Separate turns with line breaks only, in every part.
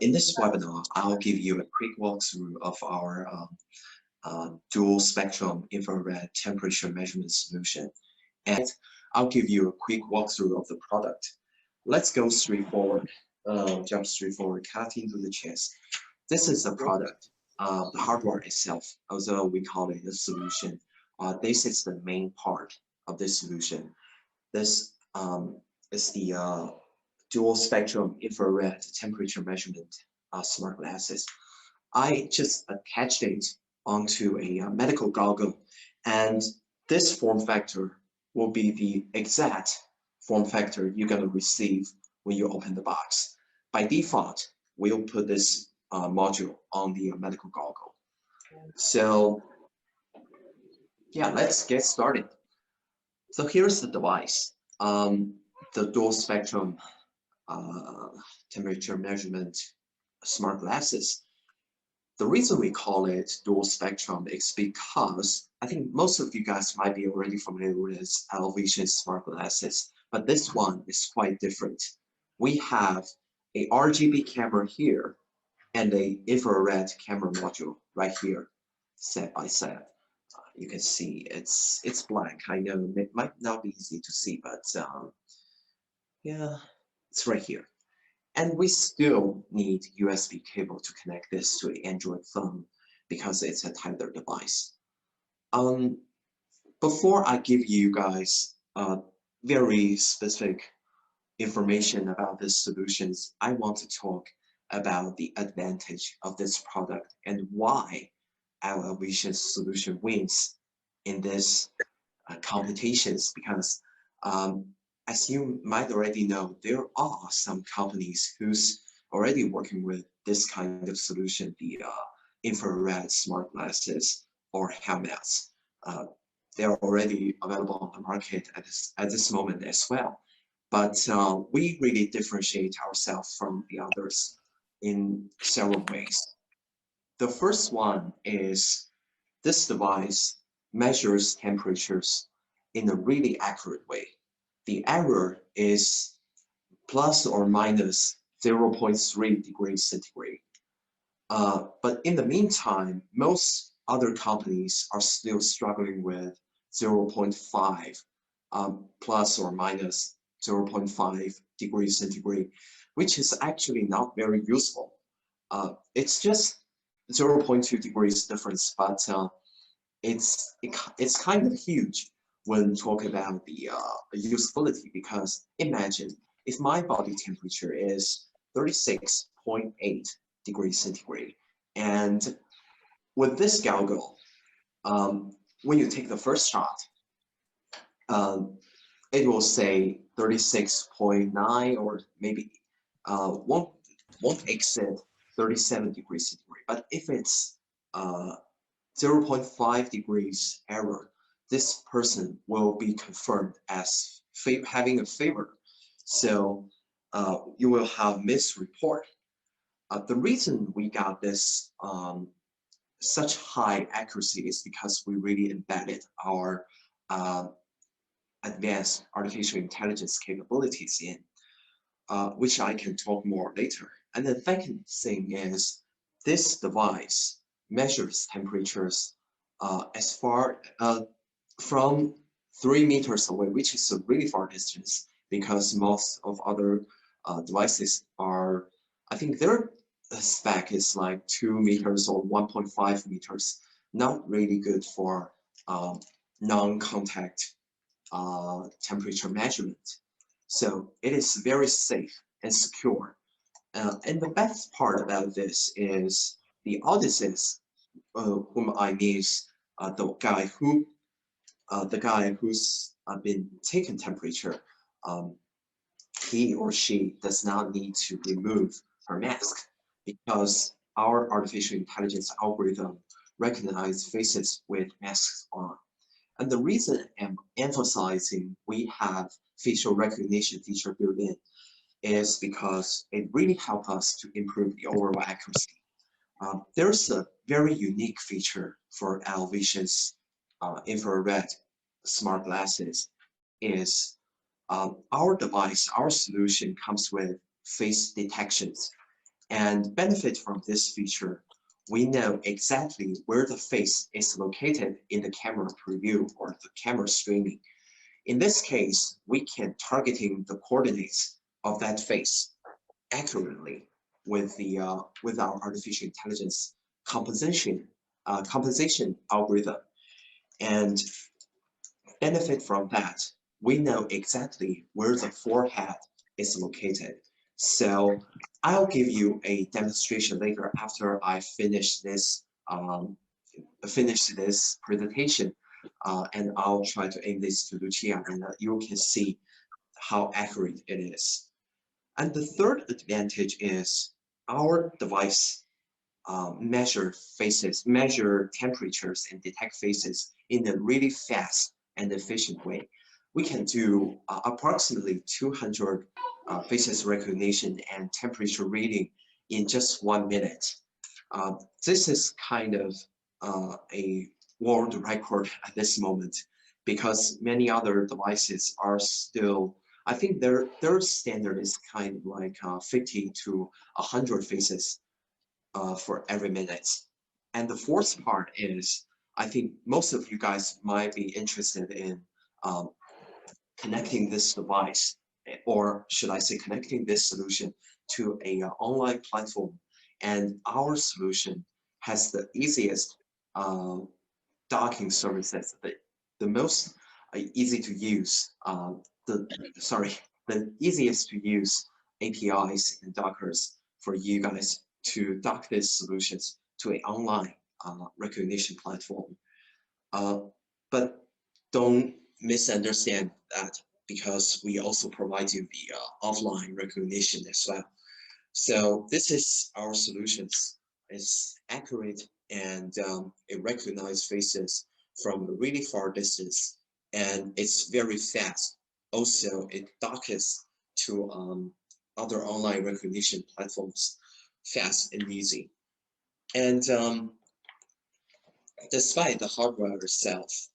In this webinar, I'll give you a quick walkthrough of our dual spectrum infrared temperature measurement solution. And I'll give you a quick walkthrough of the product. Let's go straightforward, jump straightforward, cut into the chase. This is the product, the hardware itself, although we call it a solution. This is the main part of this solution. This is the dual spectrum infrared temperature measurement smart glasses. I just attached it onto a medical goggle, and this form factor will be the exact form factor you're going to receive when you open the box. By default, we'll put this module on the medical goggle. So yeah, let's get started. So here's the device, the dual spectrum temperature measurement smart glasses. The reason we call it dual spectrum is because I think most of you guys might be already familiar with LLVision smart glasses, but this one is quite different. We have a RGB camera here and a infrared camera module right here, side by side. You can see it's black. I know it might not be easy to see, but yeah, it's right here. And we still need USB cable to connect this to an Android phone because it's a tether device. Before I give you guys very specific information about these solutions, I want to talk about the advantage of this product and why LLVision solution wins in this competitions, because as you might already know, there are some companies who's already working with this kind of solution, the infrared smart glasses or helmets. They're already available on the market at this moment as well. But we really differentiate ourselves from the others in several ways. The first one is this device measures temperatures in a really accurate way. The error is plus or minus 0.3 degrees centigrade. But in the meantime, most other companies are still struggling with 0.5 plus or minus 0.5 degrees centigrade, which is actually not very useful. It's just 0.2 degrees difference, but it's kind of huge when talking about the usability, because imagine if my body temperature is 36.8 degrees centigrade, and with this goggle, when you take the first shot, it will say 36.9 or maybe won't exceed 37 degrees centigrade. But if it's 0.5 degrees error, this person will be confirmed as having a fever. So you will have misreport. The reason we got this such high accuracy is because we really embedded our advanced artificial intelligence capabilities in, which I can talk more later. And the second thing is this device measures temperatures as far from 3 meters away, which is a really far distance, because most of other devices are, I think their spec is like 2 meters or 1.5 meters, not really good for non-contact temperature measurement. So it is very safe and secure. And the best part about this is the audiences, whom I mean the guy who's been taking temperature, he or she does not need to remove her mask, because our artificial intelligence algorithm recognizes faces with masks on. And the reason I'm emphasizing we have facial recognition feature built in is because it really helps us to improve the overall accuracy. There's a very unique feature for LLVision's infrared smart glasses is our device, our solution comes with face detections. And benefit from this feature, we know exactly where the face is located in the camera preview or the camera streaming. In this case, we can targeting the coordinates of that face accurately with our artificial intelligence compensation algorithm. And benefit from that, we know exactly where the forehead is located. So I'll give you a demonstration later after I finish this presentation, and I'll try to aim this to Lucia, and you can see how accurate it is. And the third advantage is our device measure faces, measure temperatures, and detect faces in a really fast and efficient way. We can do approximately 200 faces recognition and temperature reading in just 1 minute. This is kind of a world record at this moment because many other devices are still, I think their standard is kind of like 50 to 100 faces for every minute. And the fourth part is, I think most of you guys might be interested in connecting this device, or should I say connecting this solution to a online platform. And our solution has the easiest docking services, the most easy to use, the easiest to use APIs and Dockers for you guys to dock these solutions to an online recognition platform. But don't misunderstand that, because we also provide you the offline recognition as well. So this is our solutions. It's accurate and it recognizes faces from a really far distance, and it's very fast. Also, it docks to other online recognition platforms fast and easy. And despite the hardware itself,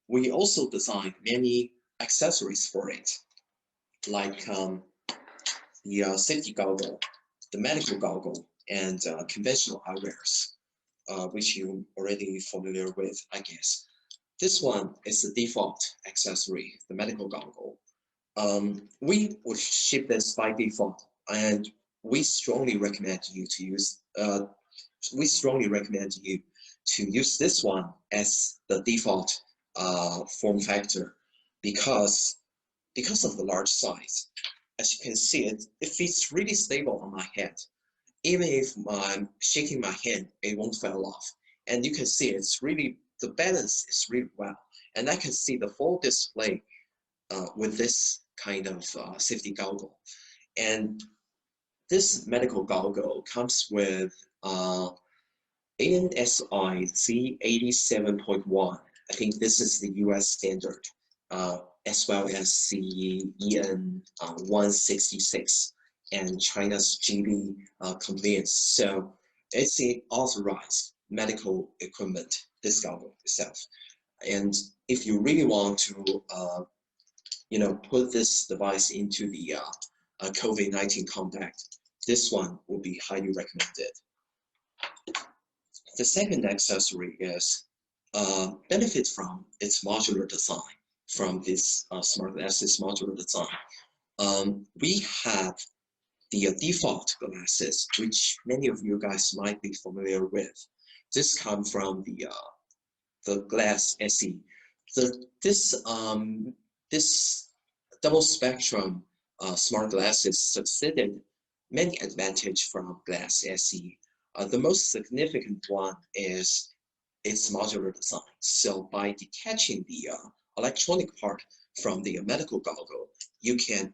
we also designed many accessories for it, like the safety goggle, the medical goggle, and conventional eyewears, which you're already familiar with, I guess. This one is the default accessory, the medical goggle. We would ship this by default, and we strongly recommend you to use. This one as the default form factor because of the large size. As you can see, it fits really stable on my head. Even if I'm shaking my hand, it won't fall off. And you can see the balance is really well. And I can see the full display with this kind of safety goggle. And this medical goggle comes with ANSI Z87.1. I think this is the US standard, as well as the EN 166 and China's GB compliance. So it's the authorized medical equipment, this goggle itself. And if you really want to, put this device into the COVID-19 contact, this one will be highly recommended. The second accessory is benefit from its modular design, from this smart glasses modular design. We have the default glasses, which many of you guys might be familiar with. This comes from the Glass SE. This double spectrum smart glasses succeeded many advantages from Glass SE. The most significant one is its modular design. So by detaching the electronic part from the medical goggle, you can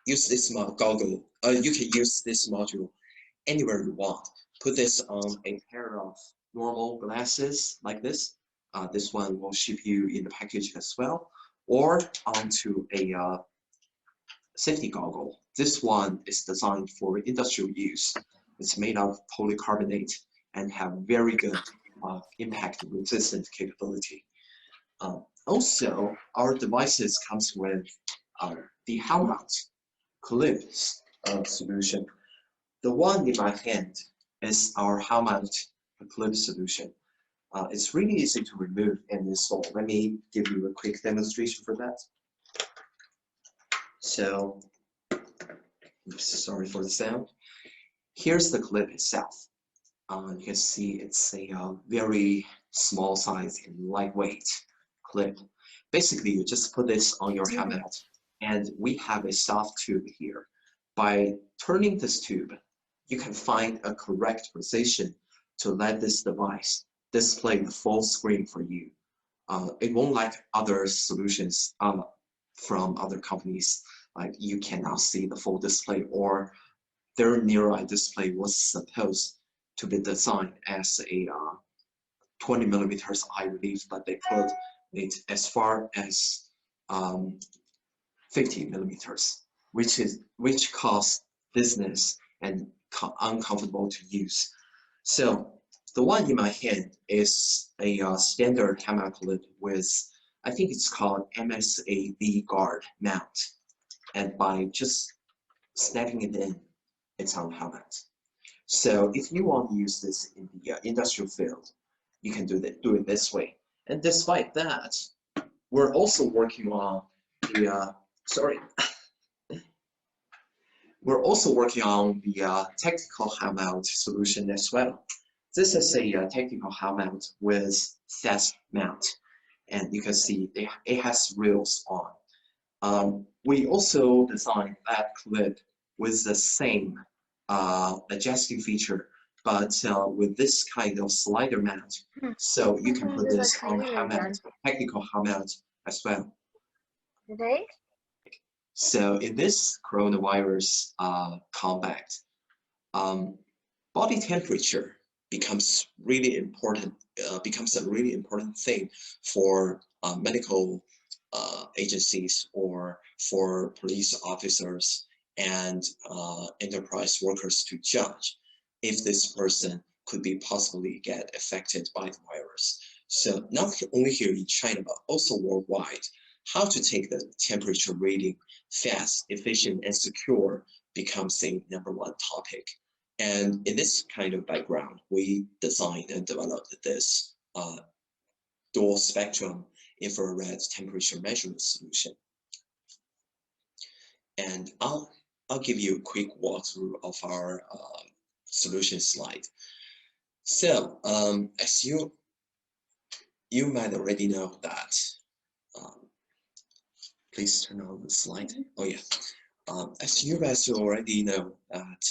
use this goggle. You can use this module anywhere you want. Put this on a pair of normal glasses like this. This one will ship you in the package as well, or onto a safety goggle. This one is designed for industrial use. It's made of polycarbonate and have very good impact resistant capability. Also, our devices comes with the helmet clip solution. the one in my hand is our helmet clip solution. It's really easy to remove and install. Let me give you a quick demonstration for that. So, sorry for the sound. Here's the clip itself. You can see it's a very small size and lightweight clip. Basically, you just put this on your helmet, and we have a soft tube here. By turning this tube, you can find a correct position to let this device display the full screen for you. It won't like other solutions from other companies, like you cannot see the full display, or their near-eye display was supposed to be designed as a 20 millimeters eye relief, but they put it as far as 50 millimeters, which causes dizziness and uncomfortable to use. So the one in my hand is a standard camera clip with, I think it's called MSA V-guard mount, and by just snapping it in, it's on helmet. So if you want to use this in the industrial field, you can do it this way. And despite that, we're also working on the we're also working on the technical helmet solution as well. This is a technical helmet with fast mount, and you can see it has rails on. We also designed that clip with the same adjusting feature, but with this kind of slider mount, so you can put this on the helmet, technical helmet as well. So in this coronavirus combat, body temperature becomes really important. Becomes a really important thing for medical agencies or for police officers and enterprise workers to judge if this person could be possibly get affected by the virus. So not only here in China, but also worldwide, how to take the temperature reading fast, efficient, and secure becomes a #1 topic. And in this kind of background, we designed and developed this dual spectrum infrared temperature measurement solution. And I'll give you a quick walkthrough of our solution slide. So as you might already know that, please turn on the slide. Oh yeah. As you guys already know that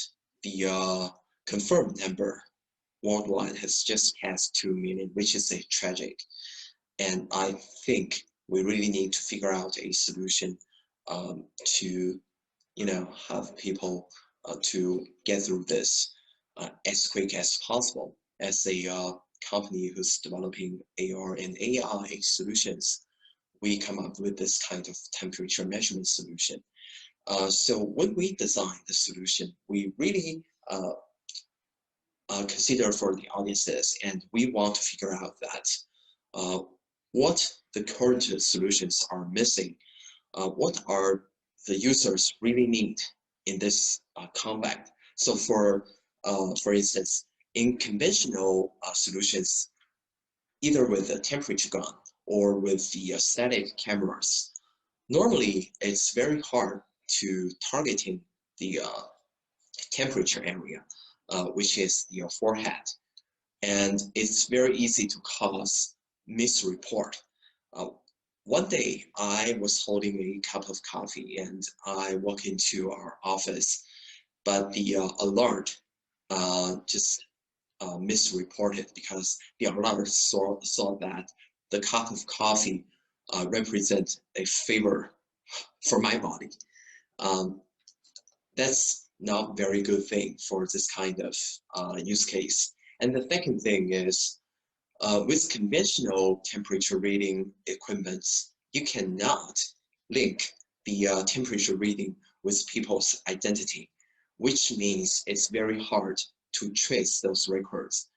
the confirmed number worldwide has just passed 2 million, which is a tragic. And I think we really need to figure out a solution to, have people to get through this as quick as possible. As a company who's developing AR and AI solutions, we come up with this kind of temperature measurement solution. So when we design the solution, we really consider for the audiences, and we want to figure out that what the current solutions are missing, what are the users really need in this combat. So for instance, in conventional solutions, either with a temperature gun or with the static cameras, normally it's very hard to targeting the temperature area, which is your forehead, and it's very easy to cause misreport. One day I was holding a cup of coffee and I walk into our office, but the alert just misreported because the alert saw that the cup of coffee represents a favor for my body. That's not very good thing for this kind of use case. And the second thing is, with conventional temperature reading equipments, you cannot link the temperature reading with people's identity, which means it's very hard to trace those records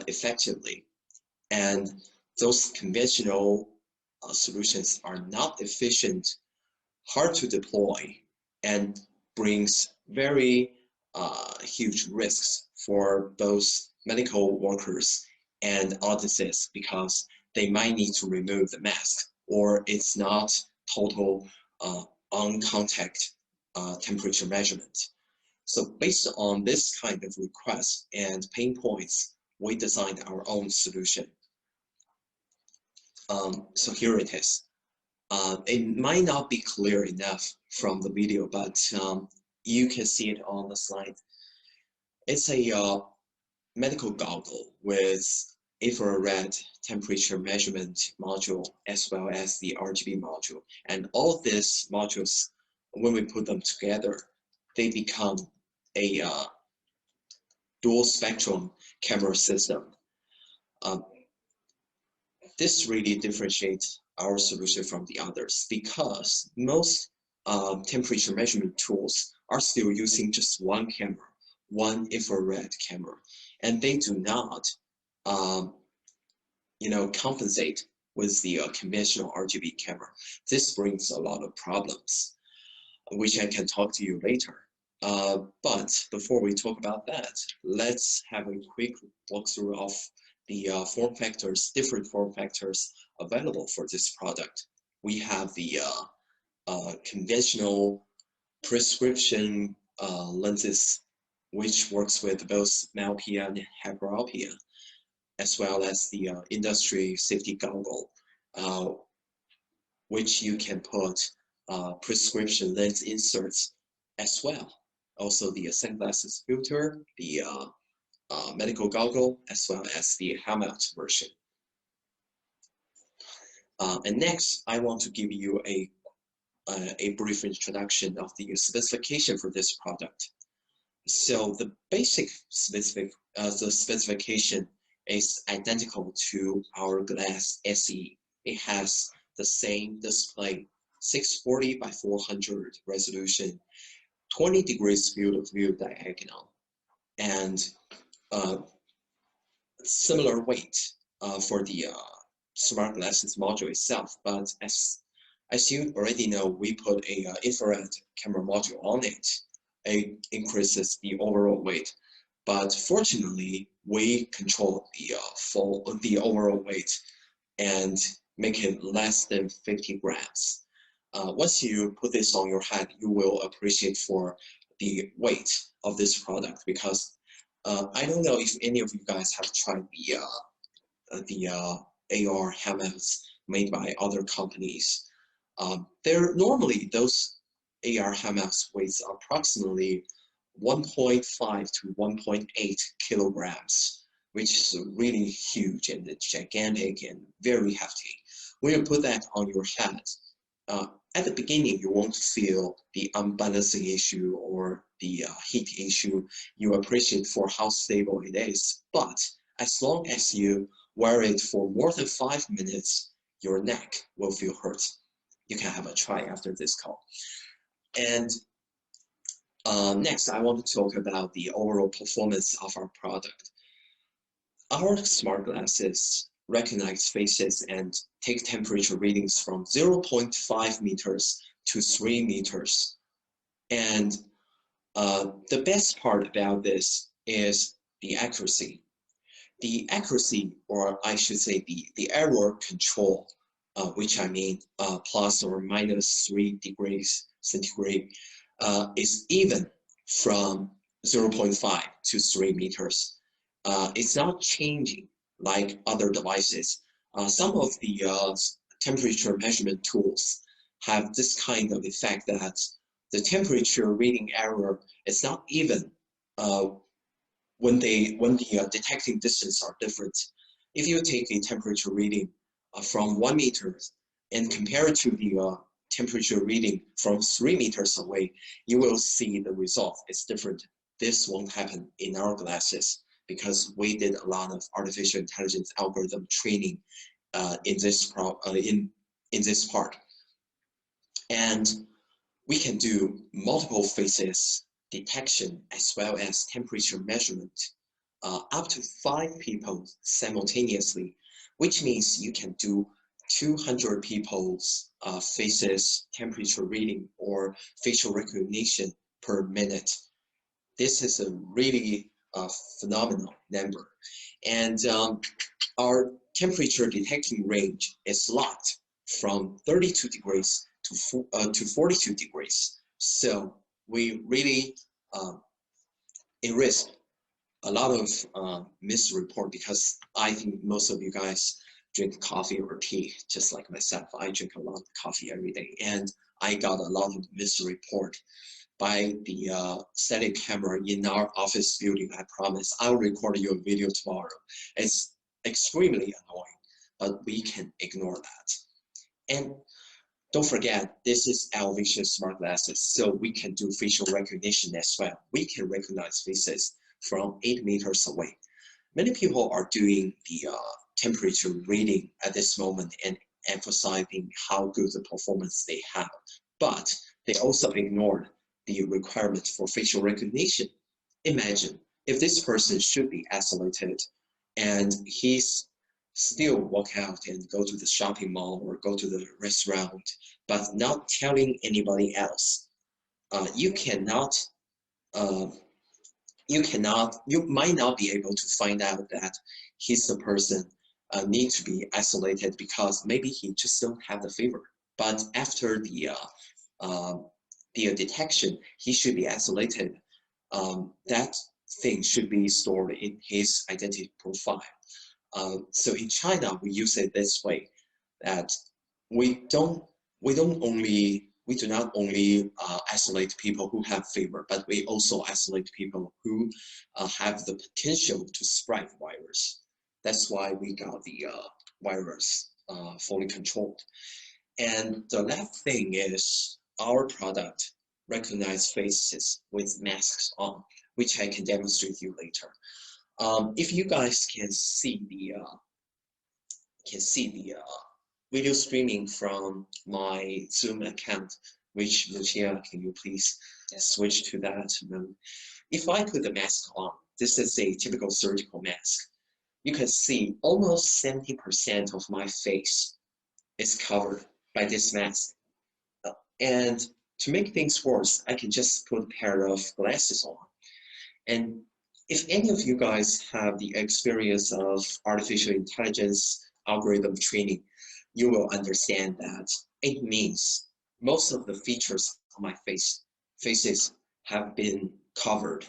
effectively. And those conventional solutions are not efficient, hard to deploy, and brings very huge risks for both medical workers and audiences because they might need to remove the mask, or it's not total on contact temperature measurement. So based on this kind of request and pain points, we designed our own solution. So here it is. It might not be clear enough from the video, but you can see it on the slide. It's a medical goggle with infrared temperature measurement module as well as the RGB module. And all these modules, when we put them together, they become a dual spectrum camera system. This really differentiates our solution from the others because most temperature measurement tools are still using just one camera, one infrared camera, and they do not compensate with the conventional RGB camera. This brings a lot of problems, which I can talk to you later. But before we talk about that, let's have a quick walkthrough of the different form factors available for this product. We have the conventional prescription lenses, which works with both myopia and hyperopia, as well as the industry safety goggle, which you can put prescription lens inserts as well. Also the sunglasses filter, the medical goggle, as well as the helmet version. And next, I want to give you a brief introduction of the specification for this product. So the basic specification is identical to our glass SE. It has the same display, 640 by 400 resolution, 20 degrees field of view diagonal, and similar weight for the smart glasses module itself. But as you already know, we put a infrared camera module on it. It increases the overall weight. But fortunately, we control the overall weight and make it less than 50 grams. Once you put this on your head, you will appreciate for the weight of this product, because I don't know if any of you guys have tried the AR helmets made by other companies. Normally those AR helmets weighs approximately 1.5 to 1.8 kilograms, which is really huge and gigantic and very hefty. When you put that on your head, at the beginning, you won't feel the unbalancing issue or the heat issue. You appreciate for how stable it is. But as long as you wear it for more than 5 minutes, your neck will feel hurt. You can have a try after this call. And next, I want to talk about the overall performance of our product. Our smart glasses recognize faces and take temperature readings from 0.5 meters to 3 meters. And the best part about this is the accuracy. The accuracy, or I should say the error control, which I mean plus or minus 3 degrees centigrade, is even from 0.5 to 3 meters. It's not changing like other devices. Some of the temperature measurement tools have this kind of effect that the temperature reading error is not even when the detecting distance are different. If you take a temperature reading from 1 meter and compare it to the temperature reading from 3 meters away, you will see the result is different. This won't happen in our glasses because we did a lot of artificial intelligence algorithm training in this part. And we can do multiple faces detection as well as temperature measurement up to 5 people simultaneously, which means you can do 200 people's faces temperature reading or facial recognition per minute. This is a really phenomenal number. And our temperature detection range is locked from 32 degrees to 42 degrees. So we really risk a lot of misreport, because I think most of you guys drink coffee or tea, just like myself. I drink a lot of coffee every day, and I got a lot of misreport by the static camera in our office building. I promise I'll record you a video tomorrow. It's extremely annoying, but we can ignore that. And don't forget, this is LLVision smart glasses, so we can do facial recognition as well. We can recognize faces from 8 meters away. Many people are doing the temperature reading at this moment and emphasizing how good the performance they have, but they also ignored the requirements for facial recognition. Imagine if this person should be isolated and he's still walk out and go to the shopping mall or go to the restaurant, but not telling anybody else. You might not be able to find out that he's the person need to be isolated, because maybe he just don't have the fever. But after the detection, he should be isolated. That thing should be stored in his identity profile. So in China, we use it this way, that we do not only isolate people who have fever, but we also isolate people who have the potential to spread virus. That's why we got the virus fully controlled. And the last thing is our product recognize faces with masks on, which I can demonstrate you later. If you guys can see the video streaming from my Zoom account, which Lucia, can you please switch to that mode? If I put the mask on, this is a typical surgical mask. You can see almost 70% of my face is covered by this mask. And to make things worse, I can just put a pair of glasses on. And if any of you guys have the experience of artificial intelligence algorithm training, you will understand that it means most of the features of my faces have been covered.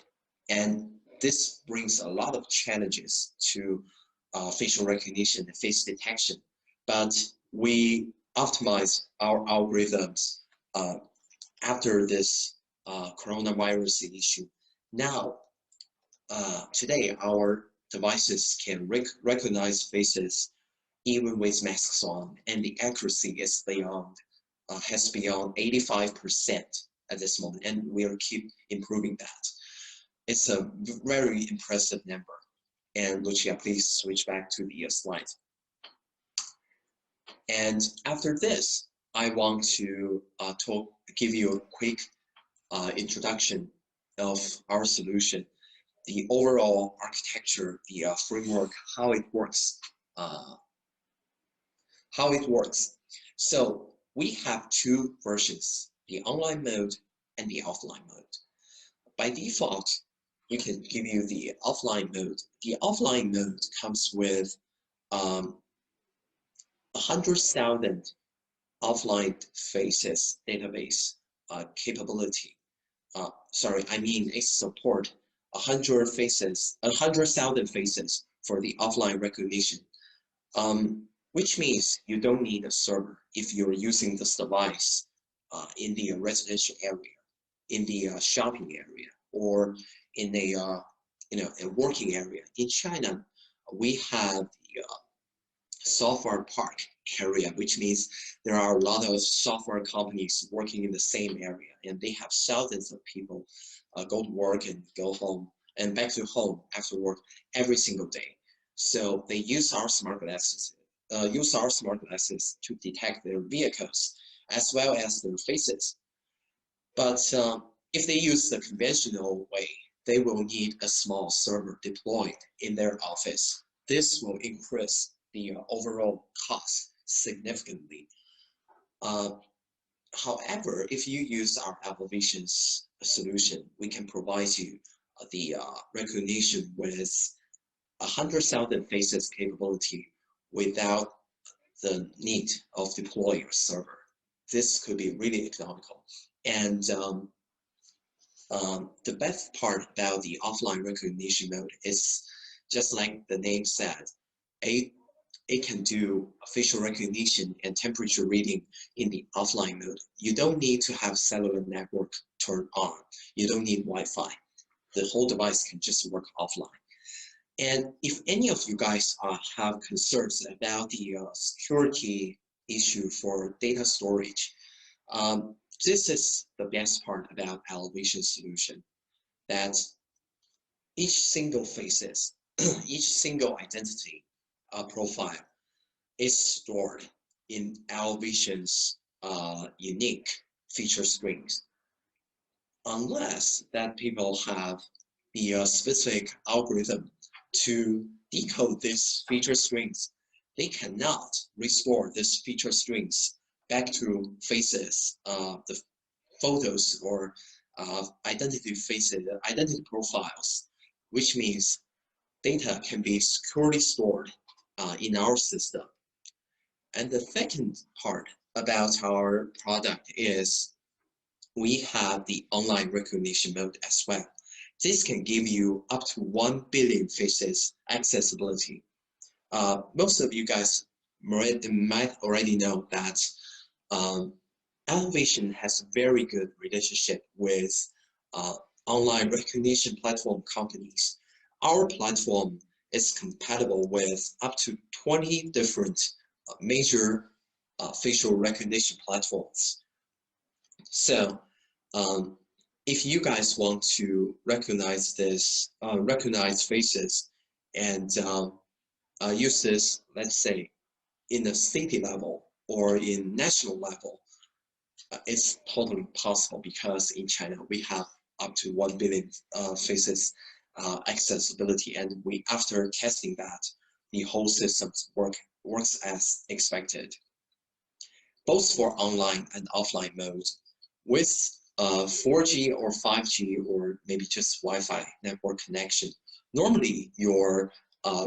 And this brings a lot of challenges to facial recognition and face detection. But we optimize our algorithms after this coronavirus issue. Now, today, our devices can recognize faces even with masks on, and the accuracy is has beyond 85% at this moment, and we'll keep improving that. It's a very impressive number. And Lucia, please switch back to the slide. And after this, I want to give you a quick introduction of our solution, the overall architecture, the framework, how it works. So we have two versions, the online mode and the offline mode. By default, we can give you the offline mode. The offline mode comes with 100,000 offline faces database capability. It support 100,000 faces for the offline recognition, which means you don't need a server if you're using this device in the residential area, in the shopping area, or in a working area. In China, we have the software park area, which means there are a lot of software companies working in the same area, and they have thousands of people go to work and go home and back to home after work every single day. So they use our smart glasses to detect their vehicles as well as their faces. But if they use the conventional way, they will need a small server deployed in their office. This will increase the overall cost significantly. However, if you use our LLVision's solution, we can provide you the recognition with 100,000 faces capability without the need of deploying a server. This could be really economical. And the best part about the offline recognition mode is just like the name said, it can do facial recognition and temperature reading in the offline mode. You don't need to have cellular network turned on. You don't need Wi-Fi. The whole device can just work offline. And if any of you guys have concerns about the security issue for data storage, this is the best part about LLVision solution, that each single faces, each single identity profile is stored in LLVision's unique feature screens. Unless that people have the specific algorithm to decode these feature strings, they cannot restore these feature strings back to faces, the photos or identity faces, identity profiles, which means data can be securely stored in our system. And the second part about our product is we have the online recognition mode as well. This can give you up to 1 billion faces accessibility. Most of you guys might already know that LLVision has a very good relationship with online recognition platform companies. Our platform is compatible with up to 20 different major facial recognition platforms. So if you guys want to recognize this, recognize faces and use this, let's say, in a city level or in national level, it's totally possible because in China we have up to 1 billion faces accessibility, and after testing that, the whole system works as expected, both for online and offline mode. With 4G or 5G or maybe just Wi-Fi network connection, normally your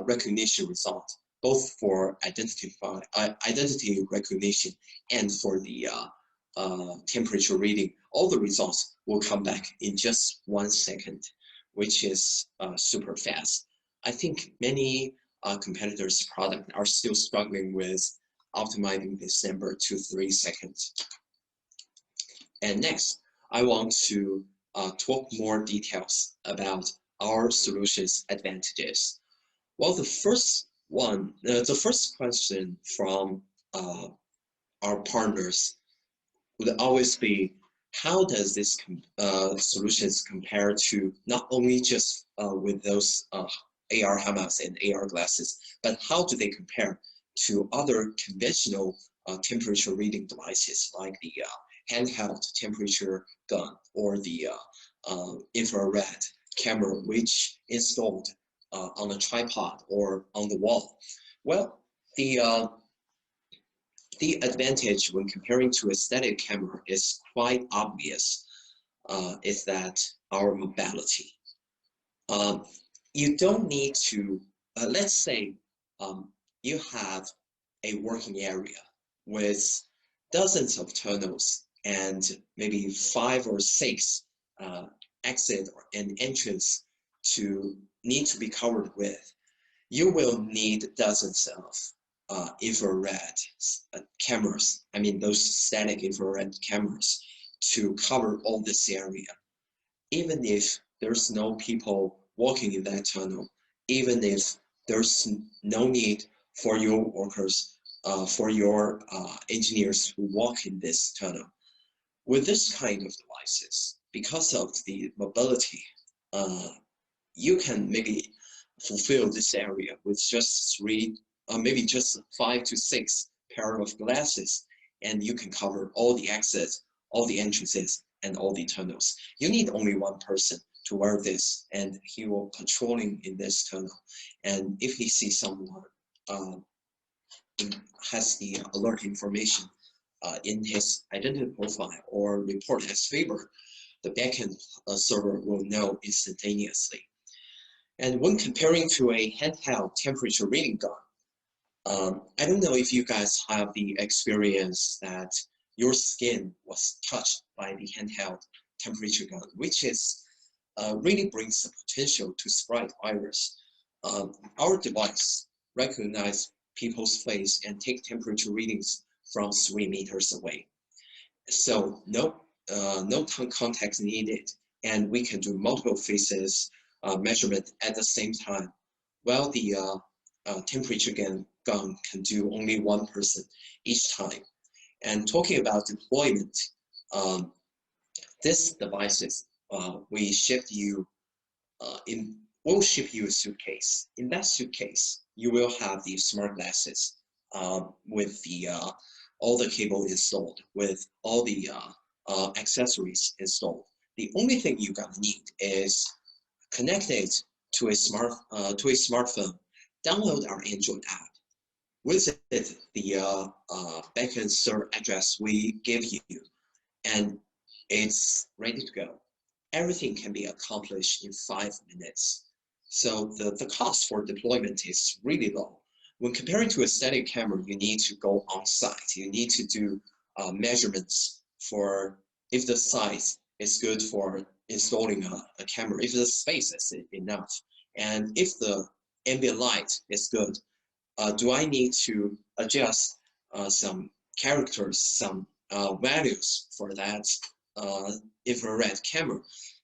recognition result, both for identity recognition and for the temperature reading, all the results will come back in just 1 second, which is super fast. I think many competitors' products are still struggling with optimizing this number to 3 seconds. And next, I want to talk more details about our solution's advantages. Well, the first question from our partners would always be, how does this solutions compare to not only just with those AR helmets and AR glasses, but how do they compare to other conventional temperature reading devices like the handheld temperature gun or the infrared camera, which installed on a tripod or on the wall? Well, the advantage when comparing to a static camera is quite obvious, is that our mobility. You don't need to, let's say you have a working area with dozens of tunnels and maybe 5 or 6 exit and entrance need to be covered with. You will need dozens of infrared cameras, I mean those static infrared cameras, to cover all this area. Even if there's no people walking in that tunnel, even if there's no need for your workers, for your engineers who walk in this tunnel. With this kind of devices, because of the mobility, you can maybe fulfill this area with just 3, maybe just 5 to 6 pair of glasses, and you can cover all the exits, all the entrances, and all the tunnels. You need only one person to wear this, and he will patrolling in this tunnel. And if he sees someone has the alert information in his identity profile or report as favor, the backend server will know instantaneously. And when comparing to a handheld temperature reading gun, I don't know if you guys have the experience that your skin was touched by the handheld temperature gun, which is really brings the potential to spread virus. Our device recognizes people's face and take temperature readings from 3 meters away. So no tongue contact needed, and we can do multiple faces measurement at the same time, while the temperature gun can do only one person each time. And talking about deployment, this devices we'll ship you a suitcase. In that suitcase, you will have the smart glasses with the all the cable installed, with all the accessories installed. The only thing you're gonna need is connect it to a smartphone, download our Android app. Visit the backend server address we give you, and it's ready to go. Everything can be accomplished in 5 minutes. So the cost for deployment is really low. When comparing to a static camera, you need to go on site. You need to do measurements for if the size is good for installing a camera, if the space is enough, and if the ambient light is good. Do I need to adjust some characters, some values for that infrared camera?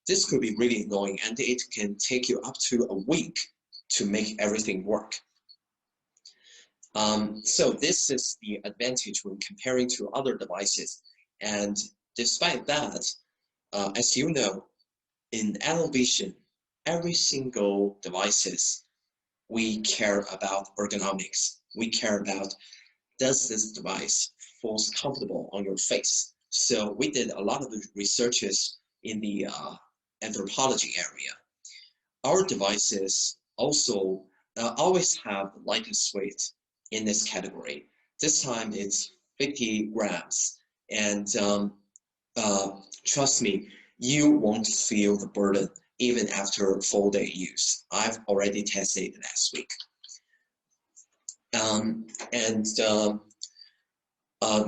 This could be really annoying, and it can take you up to a week to make everything work. So this is the advantage when comparing to other devices. And despite that, as you know, in LLVision, every single devices, we care about ergonomics. We care about, does this device feels comfortable on your face? So we did a lot of researches in the anthropology area. Our devices also always have lightest weight in this category. This time it's 50 grams. And trust me, you won't feel the burden even after full-day use. I've already tested it last week.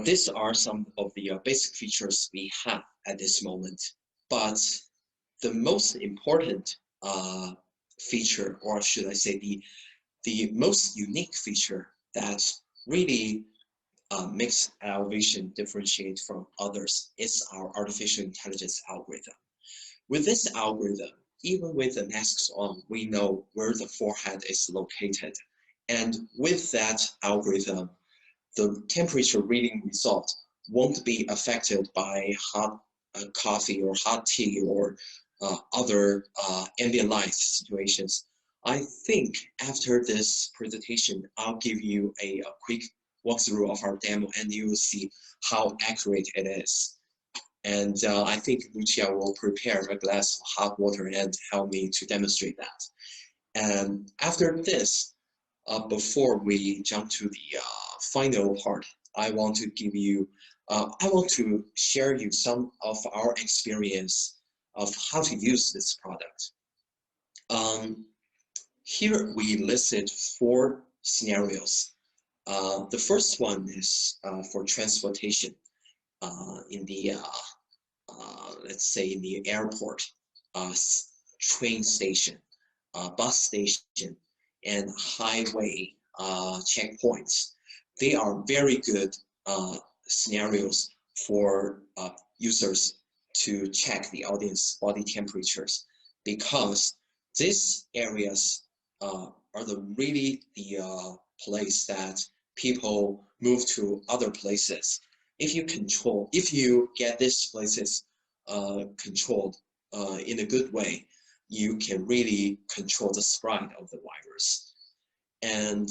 These are some of the basic features we have at this moment. But the most important feature, or should I say the most unique feature that really makes LLVision differentiate from others is our artificial intelligence algorithm. With this algorithm, even with the masks on, we know where the forehead is located. And with that algorithm, the temperature reading result won't be affected by hot coffee or hot tea or other ambient light situations. I think after this presentation, I'll give you a quick walkthrough of our demo, and you will see how accurate it is. And I think Lucia will prepare a glass of hot water and help me to demonstrate that. And after this, before we jump to the final part, I want to give you, I want to share you some of our experience of how to use this product. Here we listed 4 scenarios. The first one is for transportation in the, let's say in the airport, train station, bus station, and highway checkpoints. They are very good scenarios for users to check the audience body temperatures, because these areas are really the place that people move to other places. If you get these places controlled in a good way, you can really control the spread of the virus. And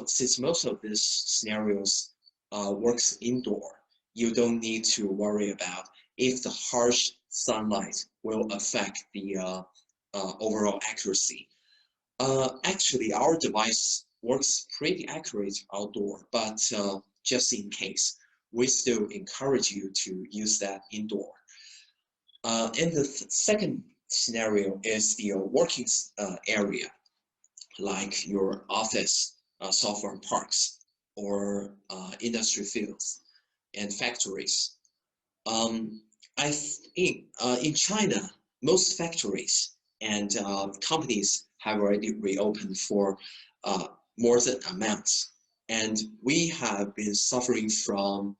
since most of these scenarios works indoor, you don't need to worry about if the harsh sunlight will affect the overall accuracy. Actually, our device works pretty accurate outdoor, but just in case, we still encourage you to use that indoor. And the second scenario is the working area, like your office, software parks, or industry fields and factories. I think in China, most factories and companies have already reopened for more than a month, and we have been suffering from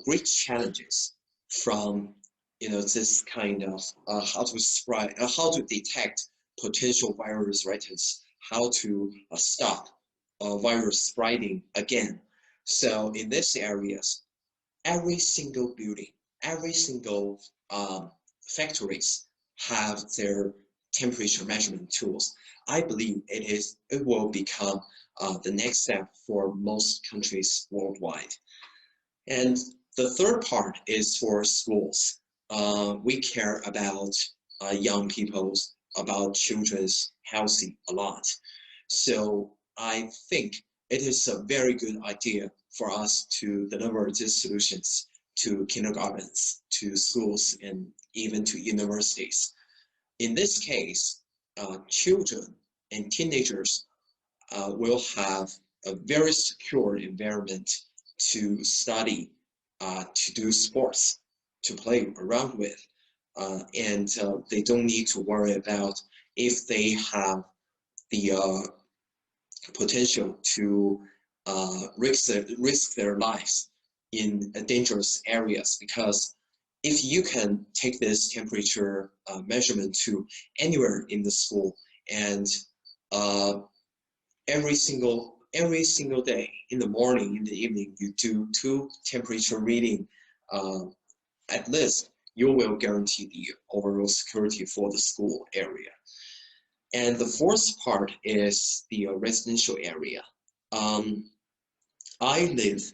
great challenges from this kind of how to spread, how to detect potential virus vectors, how to stop virus spreading again. So in these areas, every single building, every single factories have their temperature measurement tools. I believe it will become the next step for most countries worldwide. And the third part is for schools. We care about young people's, about children's healthy a lot. So I think it is a very good idea for us to deliver these solutions to kindergartens, to schools, and even to universities. In this case, children and teenagers will have a very secure environment to study, to do sports, to play around with, and they don't need to worry about if they have the potential to risk their lives in dangerous areas, because if you can take this temperature measurement to anywhere in the school, and every single day, in the morning, in the evening, you do 2 temperature reading, at least you will guarantee the overall security for the school area. And the fourth part is the residential area. I live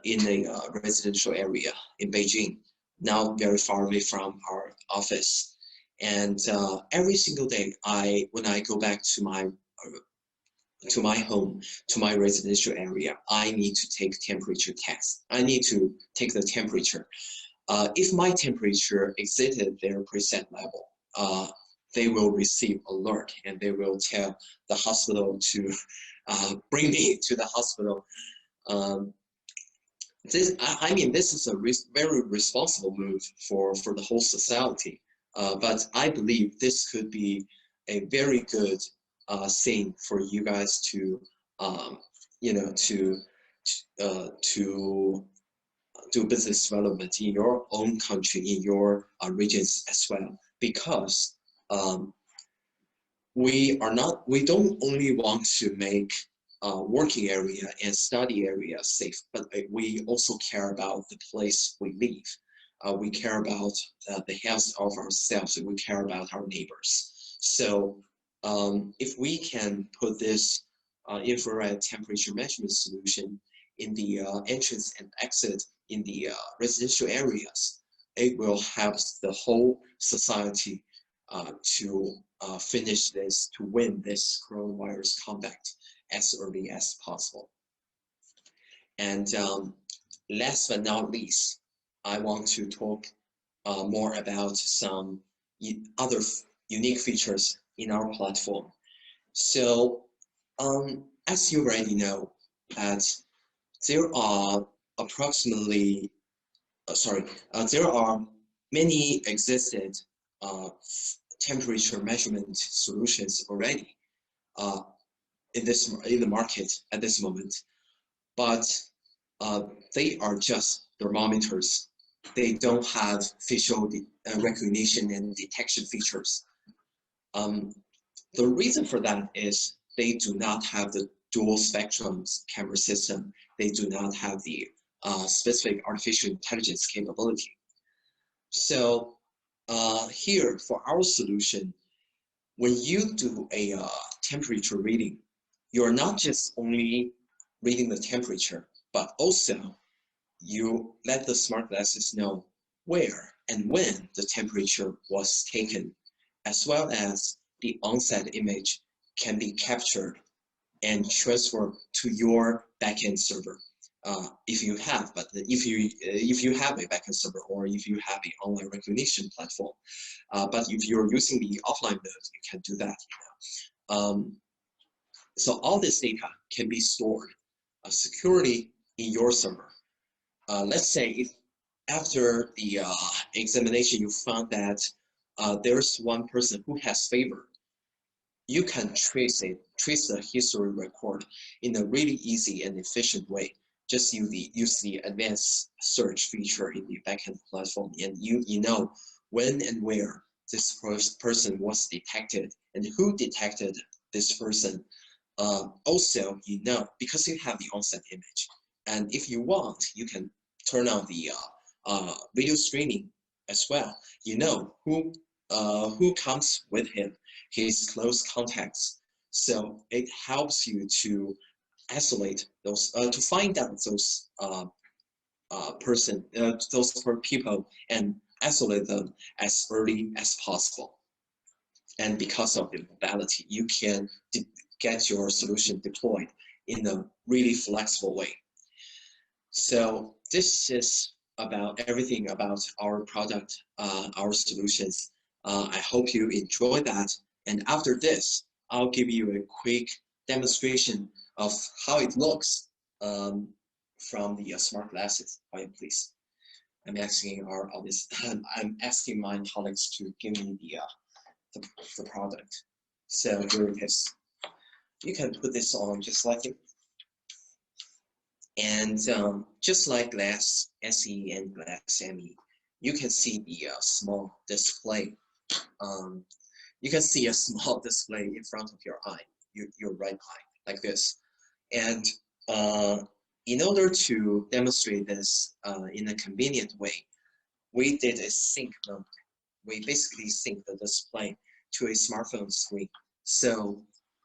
in a residential area in Beijing, now very far away from our office. And every single day, when I go back to my home, to my residential area, I need to take temperature test. I need to take the temperature. If my temperature exceeded their preset level, they will receive alert, and they will tell the hospital to bring me to the hospital. I mean, this is a very responsible move for the whole society. But I believe this could be a very good thing for you guys to, to do business development in your own country, in your regions as well, because we don't only want to make working area and study area safe, but we also care about the place we live. We care about the health of ourselves, and we care about our neighbors. So if we can put this infrared temperature measurement solution in the entrance and exit in the residential areas, it will help the whole society to finish this, to win this coronavirus combat as early as possible. And last but not least, I want to talk more about some other unique features in our platform. So as you already know, that there are approximately, there are many existed temperature measurement solutions already in the market at this moment, but they are just thermometers. They don't have facial recognition and detection features. The reason for that is they do not have the dual spectrum camera system. They do not have the specific artificial intelligence capability. So here, for our solution, when you do a temperature reading, you're not just only reading the temperature, but also you let the smart glasses know where and when the temperature was taken, as well as the on-site image can be captured and transferred to your backend server. if you have, but if you have a backend server or if you have an online recognition platform, but if you're using the offline mode, you can do that. So all this data can be stored securely in your server. Let's say if after the examination you found that there's one person who has favor, you can trace the history record in a really easy and efficient way. Just use the advanced search feature in the backend platform, and you know when and where this person was detected and who detected this person. Also, you know, because you have the onset image, and if you want, you can turn on the video screening as well. You know who comes with him, his close contacts. So it helps you to isolate those, to find out those those people and isolate them as early as possible. And because of the modality, you can get your solution deployed in a really flexible way. So this is about everything about our product, our solutions. I hope you enjoy that. And after this, I'll give you a quick demonstration of how it looks from the smart glasses. Please. I'm asking our audience. I'm asking my colleagues to give me the product. So here it is. You can put this on just like it. And just like Glass SE and Glass ME, you can see the small display. You can see a small display in front of your eye, your right eye, like this. And in order to demonstrate this in a convenient way, we did a sync mode. We basically sync the display to a smartphone screen. So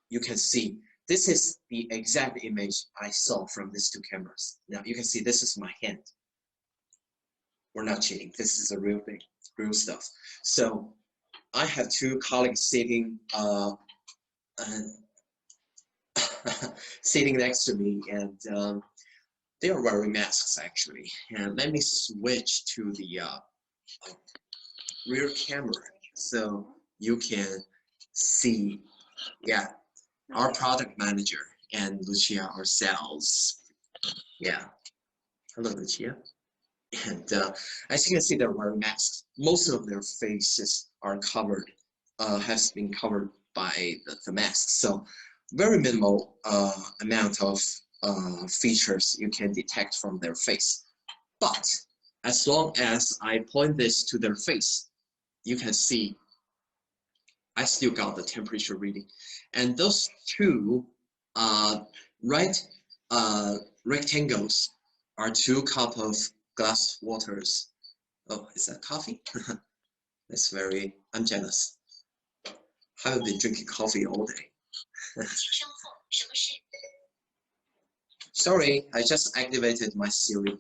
you can see this is the exact image I saw from these two cameras. Now you can see this is my hand. We're not cheating. This is a real thing, real stuff. So I have two colleagues sitting sitting next to me, and they are wearing masks actually. And let me switch to the rear camera so you can see, yeah, our product manager and Lucia ourselves. Yeah, hello Lucia. And as you can see, they're wearing masks. Most of their faces are covered, has been covered by the mask. So very minimal amount of features you can detect from their face. But as long as I point this to their face, you can see I still got the temperature reading. And those two right rectangles are 2 cups of glass waters. Oh, is that coffee? That's very, I'm jealous. Haven't been drinking coffee all day. Sorry, I just activated my Siri.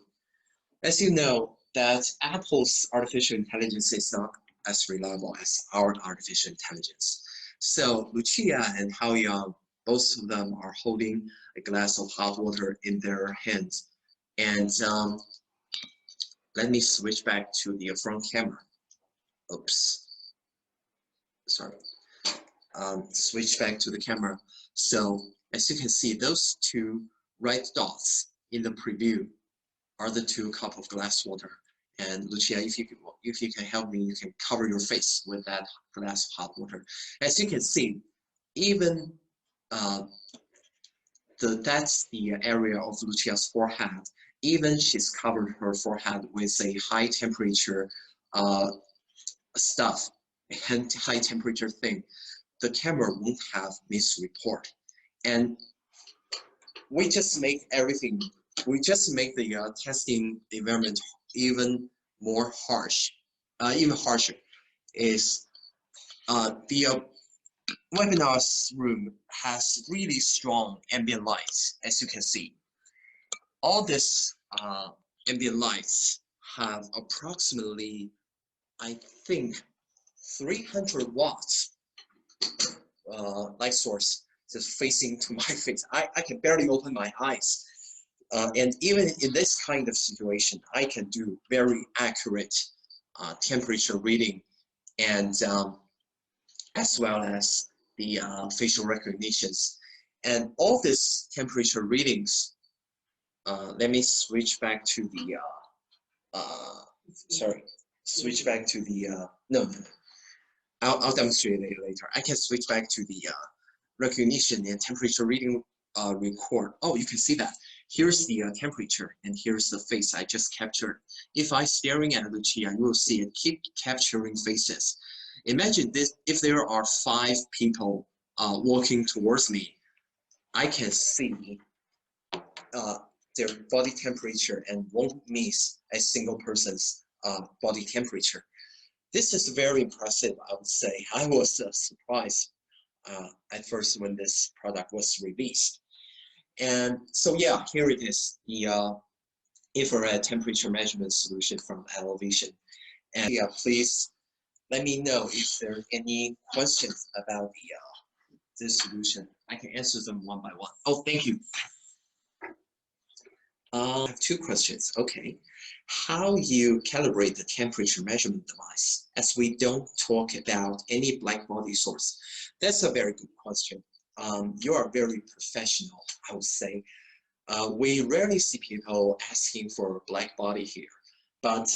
As you know, that Apple's artificial intelligence is not as reliable as our artificial intelligence. So Lucia and Haoyang, both of them are holding a glass of hot water in their hands. And let me switch back to the front camera. Oops, sorry. Switch back to the camera. So as you can see, those 2 right dots in the preview are the 2 cups of glass water. And Lucia, if you can help me, you can cover your face with that glass of hot water. As you can see, even that's the area of Lucia's forehead. Even she's covered her forehead with a high temperature stuff, and high temperature thing. The camera won't have misreport. And we just make everything, we just make the testing environment even more harsh, even harsher. Is the webinar's room has really strong ambient lights, as you can see. All this ambient lights have approximately, I think, 300 watts light source just facing to my face. I can barely open my eyes. And even in this kind of situation, I can do very accurate temperature reading, and as well as the facial recognitions. And all these temperature readings, let me switch back to the, switch back to the, no, I'll demonstrate it later. I can switch back to the recognition and temperature reading record. Oh, you can see that. Here's the temperature, and here's the face I just captured. If I'm staring at Lucia, you will see it keep capturing faces. Imagine this: if there are 5 people walking towards me, I can see their body temperature and won't miss a single person's body temperature. This is very impressive, I would say. I was surprised at first when this product was released. And so yeah, here it is, the infrared temperature measurement solution from LLVision. And yeah, please let me know if there are any questions about this solution. I can answer them one by one. Oh, thank you. I have 2 questions. Okay. How you calibrate the temperature measurement device, as we don't talk about any black body source? That's a very good question. You are very professional, I would say. We rarely see people asking for a black body here, but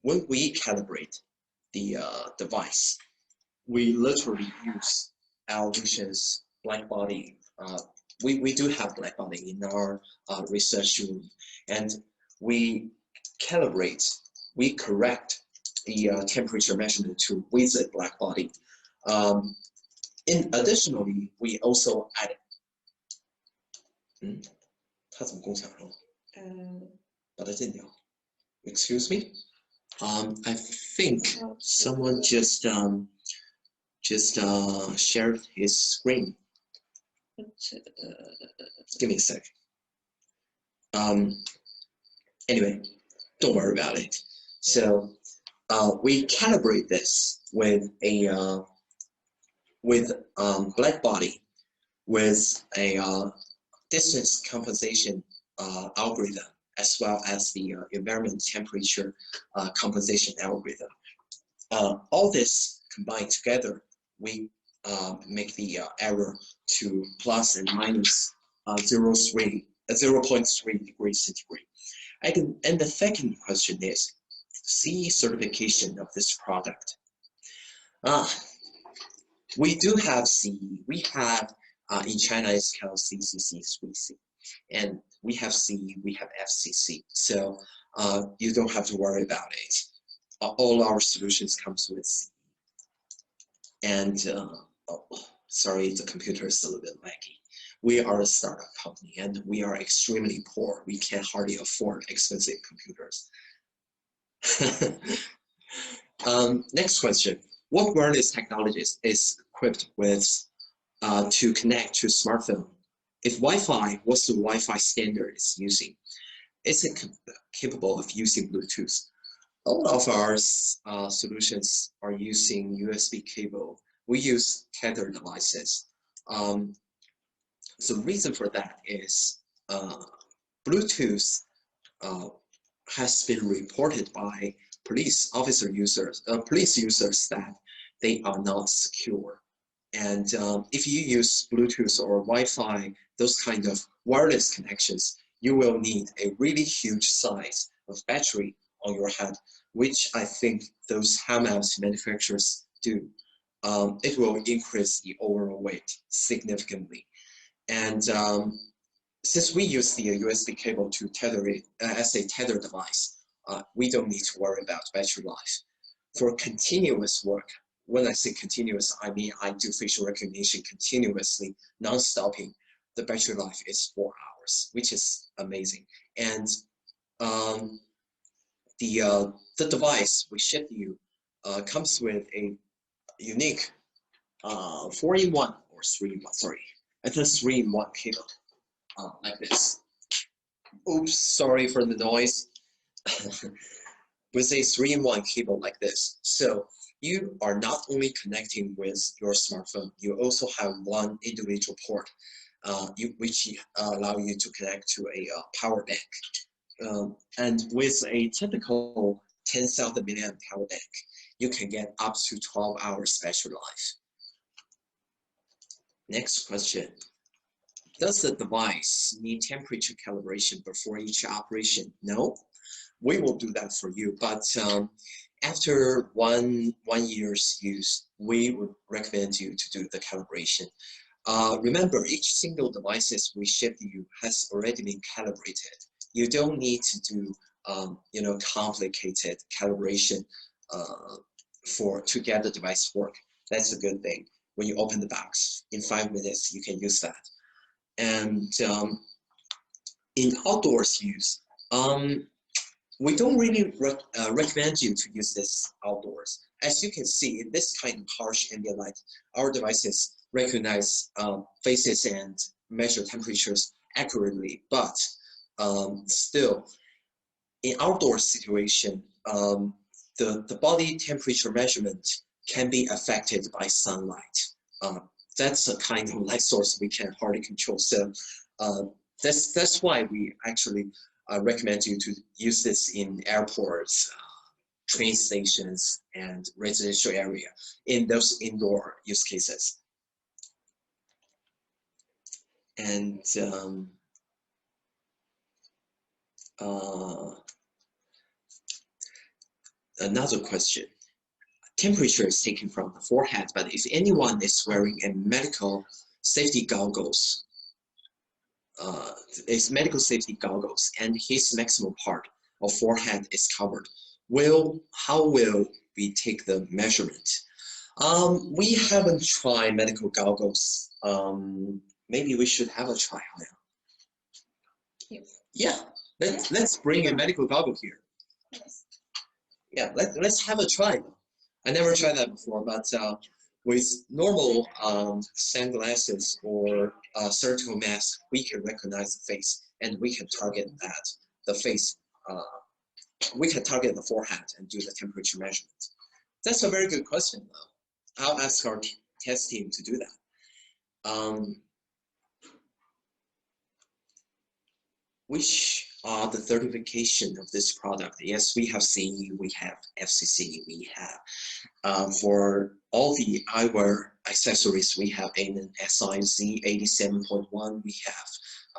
when we calibrate the device, we literally use LLVision's black body. We do have black body in our research room, and we calibrate, we correct the temperature measurement tool with a black body. Additionally, we also added. 它怎么共享了？把它禁掉。Excuse me. I think someone just shared his screen. Give me a sec. Anyway, don't worry about it. So we calibrate this with a black body with a distance compensation algorithm, as well as the environment temperature compensation algorithm. All this combined together, we make the error to plus and minus 0.3 degrees centigrade. And the second question is CE certification of this product. We do have CE. We have in China it's called CCC 3C, and we have CE, we have FCC. So you don't have to worry about it. All our solutions comes with CE. And oh, sorry, the computer is a little bit laggy. We are a startup company, and we are extremely poor. We can hardly afford expensive computers. Next question. What wireless technologies is equipped with to connect to smartphone? If Wi-Fi, what's the Wi-Fi standard it's using? Is it capable of using Bluetooth? All of our solutions are using USB cable. We use tether devices. So the reason for that is Bluetooth has been reported by police users that they are not secure. And if you use Bluetooth or Wi-Fi, those kind of wireless connections, you will need a really huge size of battery on your head, which I think those helmet manufacturers do. It will increase the overall weight significantly. And since we use the USB cable to tether it as a tether device, we don't need to worry about battery life. For continuous work, when I say continuous, I mean I do facial recognition continuously, non-stopping. The battery life is 4 hours, which is amazing. And the device we ship you comes with a unique 4-in-1 or 3-in-1, sorry. It's a 3-in-1 cable, like this. Oops, sorry for the noise. With a 3-in-1 cable like this. So you are not only connecting with your smartphone, you also have one individual port. which allow you to connect to a power bank. And with a typical 10,000 milliamp power bank, you can get up to 12 hours battery life. Next question. Does the device need temperature calibration before each operation? No, we will do that for you. But after one year's use, we would recommend you to do the calibration. Remember, each single devices we ship you has already been calibrated. You don't need to do complicated calibration to get the device work. That's a good thing. When you open the box, in 5 minutes, you can use that. And in outdoors use, we don't really recommend you to use this outdoors. As you can see, in this kind of harsh ambient light, our devices recognize faces and measure temperatures accurately, but still, in outdoor situation, the body temperature measurement can be affected by sunlight. That's a kind of light source we can hardly control. So that's why we actually recommend you to use this in airports, train stations, and residential area in those indoor use cases. And another question. Temperature is taken from the forehead, but if anyone is wearing a medical safety goggles, and his maximum part of forehead is covered, how will we take the measurement? We haven't tried medical goggles. Maybe we should have a trial now. Yeah, let's bring a medical goggle here. Yeah, let's have a try. I never tried that before, but with normal sunglasses or surgical mask, we can recognize the face and we can target the face. We can target the forehead and do the temperature measurement. That's a very good question, though. I'll ask our test team to do that. Which are the certification of this product? Yes, we have CE, we have FCC, we have for all the eyewear accessories, we have ANSI Z87.1, we have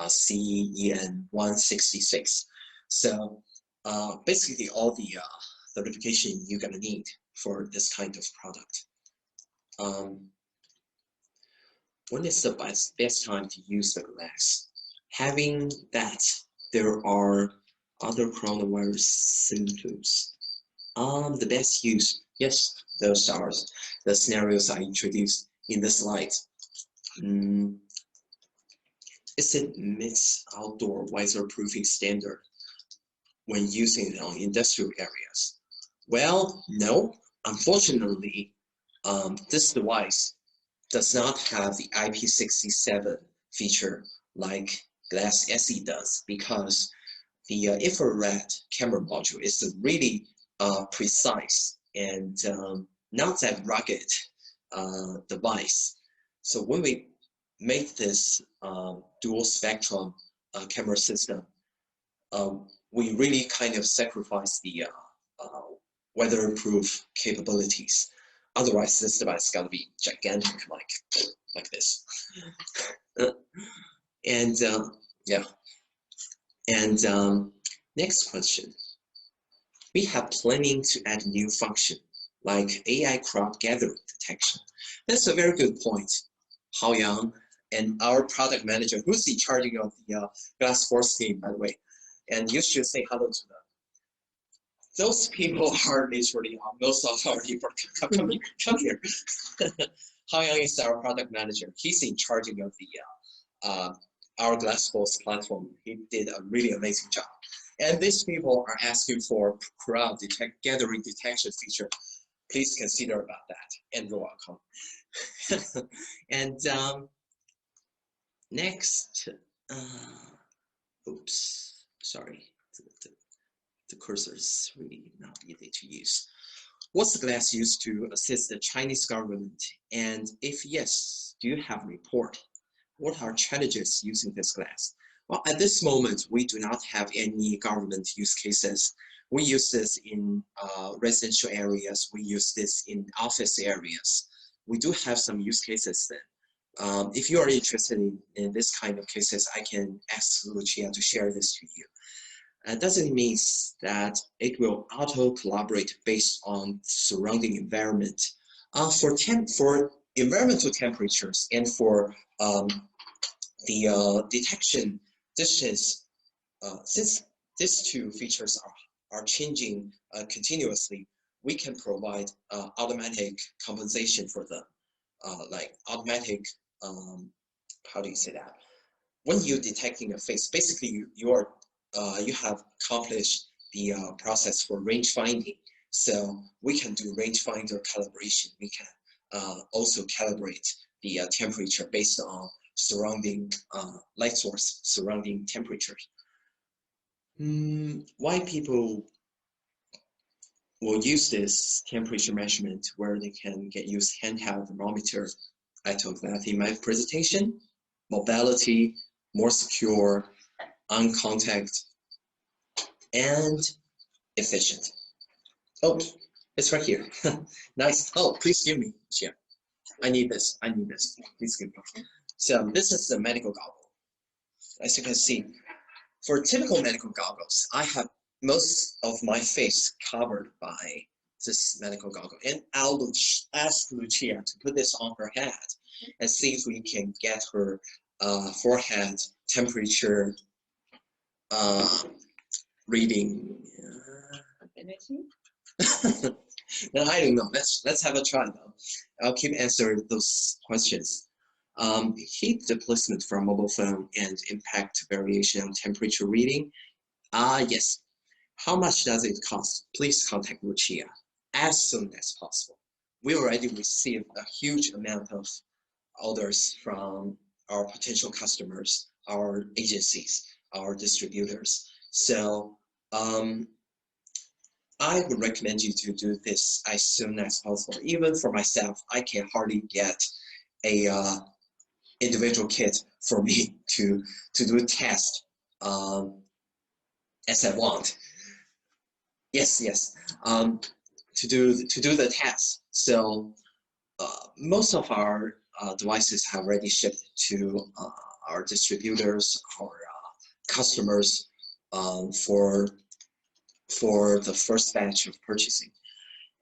CEN 166. So basically all the certification you're gonna need for this kind of product. When is the best time to use the glass? Having that, there are other coronavirus symptoms. The best use, yes, those are the scenarios I introduced in the slides. Is it meets outdoor weatherproofing standard when using it on industrial areas? Well, no. Unfortunately, this device does not have the IP67 feature like Glass SE does, because the infrared camera module is a really precise and not that rugged device. So when we make this dual spectrum camera system, we really kind of sacrifice the weatherproof capabilities. Otherwise, this device is gonna be gigantic, like this. And yeah. And next question. We have planning to add new function like AI crowd gathering detection. That's a very good point. Hao Yang and our product manager, who's in charge of the Glass Force team, by the way. And you should say hello to them. Those people are literally on most authority for come here. Hao Yang is our product manager. He's in charge of the our Glass Force platform. He did a really amazing job. And these people are asking for crowd gathering detection feature. Please consider about that, and you're welcome. And next, oops, sorry, the cursor is really not easy to use. What's the glass used to assist the Chinese government? And if yes, do you have a report? What are challenges using this glass? Well, at this moment, we do not have any government use cases. We use this in residential areas. We use this in office areas. We do have some use cases then. If you are interested in this kind of cases, I can ask Lucia to share this to you. It doesn't mean that it will auto-collaborate based on surrounding environment. For environmental temperatures and for the detection distance, since these two features are changing continuously, we can provide automatic compensation for them, like automatic, how do you say that? When you're detecting a face, basically you have accomplished the process for range finding. So we can do range finder calibration. We can also calibrate the temperature based on surrounding light source, surrounding temperatures. Why people will use this temperature measurement where they can use handheld thermometer? I told that in my presentation. Mobility, more secure, on contact, and efficient. Oh, it's right here. Nice. Oh, please give me. Yeah, I need this. I need this. Please give me. So this is the medical goggle. As you can see, for typical medical goggles, I have most of my face covered by this medical goggle. And I'll ask Lucia to put this on her head and see if we can get her forehead temperature reading. No, I don't know. Let's have a try though. I'll keep answering those questions. Heat displacement from mobile phone and impact variation on temperature reading. Yes. How much does it cost? Please contact Lucia as soon as possible. We already received a huge amount of orders from our potential customers, our agencies, our distributors. So I would recommend you to do this as soon as possible. Even for myself, I can hardly get a individual kit for me to do a test as I want. Yes, to do the test. So most of our devices have already shipped to our distributors, our customers for the first batch of purchasing.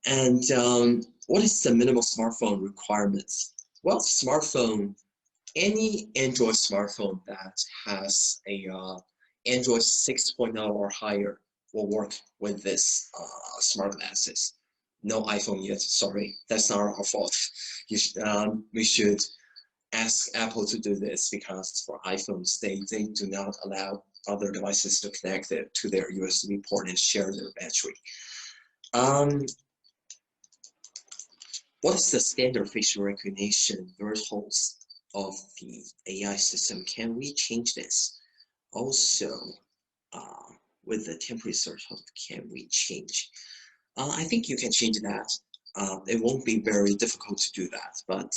And what is the minimal smartphone requirements? Well, smartphone, any Android smartphone that has a Android 6.0 or higher will work with this smart glasses. No iPhone yet, sorry, that's not our fault. We should ask Apple to do this because for iPhones, they do not allow other devices to connect it to their USB port and share their battery. What is the standard facial recognition thresholds of the AI system? Can we change this? Also, with the temporary threshold, can we change? I think you can change that. It won't be very difficult to do that, but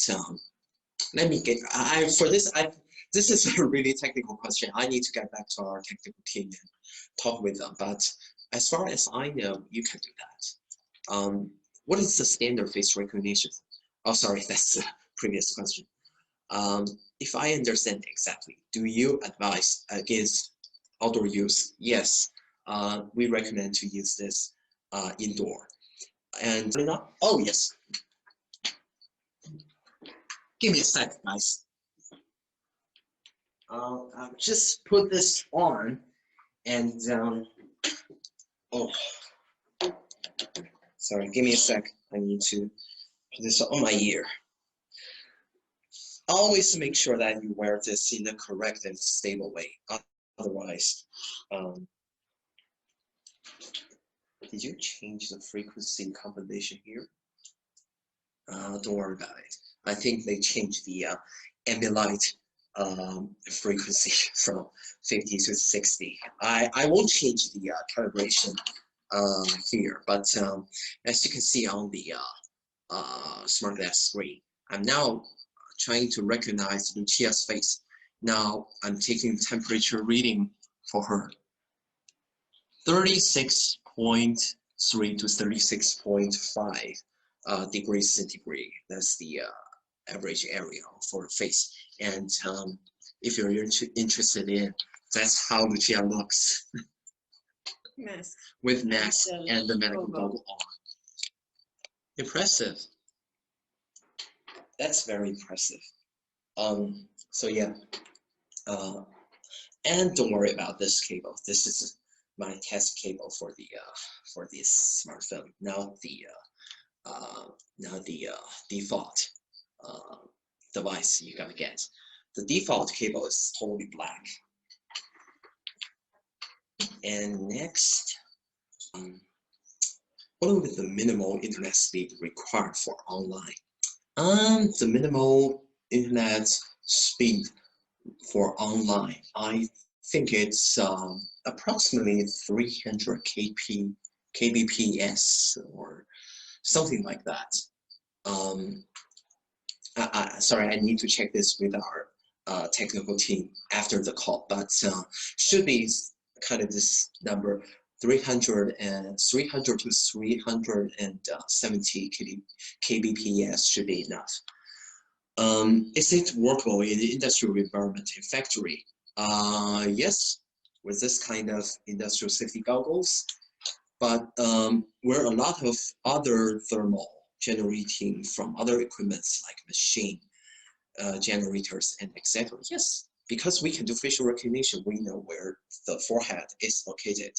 let me get, this is a really technical question. I need to get back to our technical team and talk with them, but as far as I know, you can do that. What is the standard face recognition? Oh, sorry, that's the previous question. If I understand exactly, do you advise against outdoor use? Yes, we recommend to use this indoor. And oh yes, give me a sec, guys. I'll just put this on and oh, sorry, give me a sec. I need to put this on my ear. Always make sure that you wear this in a correct and stable way. Otherwise, did you change the frequency compensation here? Don't worry about it. I think they changed the ambient light frequency from 50 to 60. I won't change the calibration here, but as you can see on the smart glass screen, I'm now trying to recognize Lucia's face. Now I'm taking temperature reading for her. 36.3 to 36.5 degrees centigrade. That's the average area for the face. And if you're interested in, that's how Lucia looks.
Mask.
With mask and the medical goggle on. Impressive. That's very impressive. So yeah. And don't worry about this cable. This is my test cable for this smartphone. Not the default device you gotta get. The default cable is totally black. And next, what will be the minimal internet speed required for online? The minimal internet speed for online, I think it's approximately 300 kbps or something like that. Sorry, I need to check this with our technical team after the call, but should be kind of this number, 300 to 370 kbps should be enough. Is it workable in the industrial environment in factory? Yes, with this kind of industrial safety goggles, but where a lot of other thermal generating from other equipments like machine generators and etc. Yes, because we can do facial recognition, we know where the forehead is located,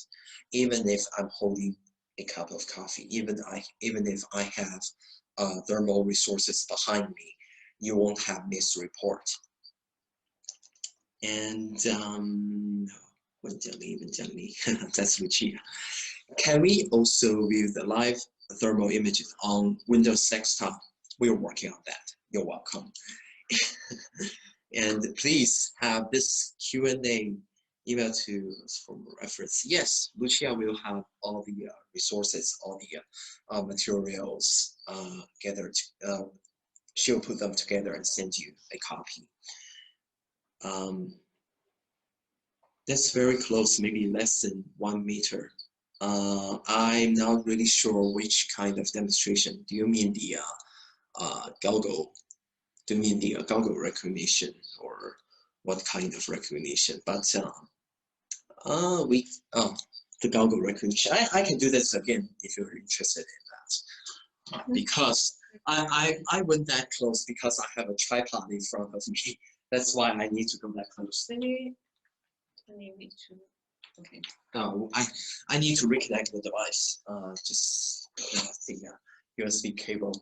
even if I'm holding a cup of coffee, even if I have thermal resources behind me, you won't have misreport. And that's Lucia. Can we also view the live thermal images on Windows desktop? We're working on that. You're welcome. And please have this Q&A email to us for reference. Yes, Lucia will have all the resources, all the materials gathered. She'll put them together and send you a copy. That's very close, maybe less than 1 meter. I'm not really sure which kind of demonstration. Do you mean the goggle? Do you mean the goggle recognition, or what kind of recognition? But the goggle recognition. I can do this again if you're interested in that. Because I went that close because I have a tripod in front of me. That's why I need to go that close.
Okay.
I need to reconnect the device. Just the USB cable.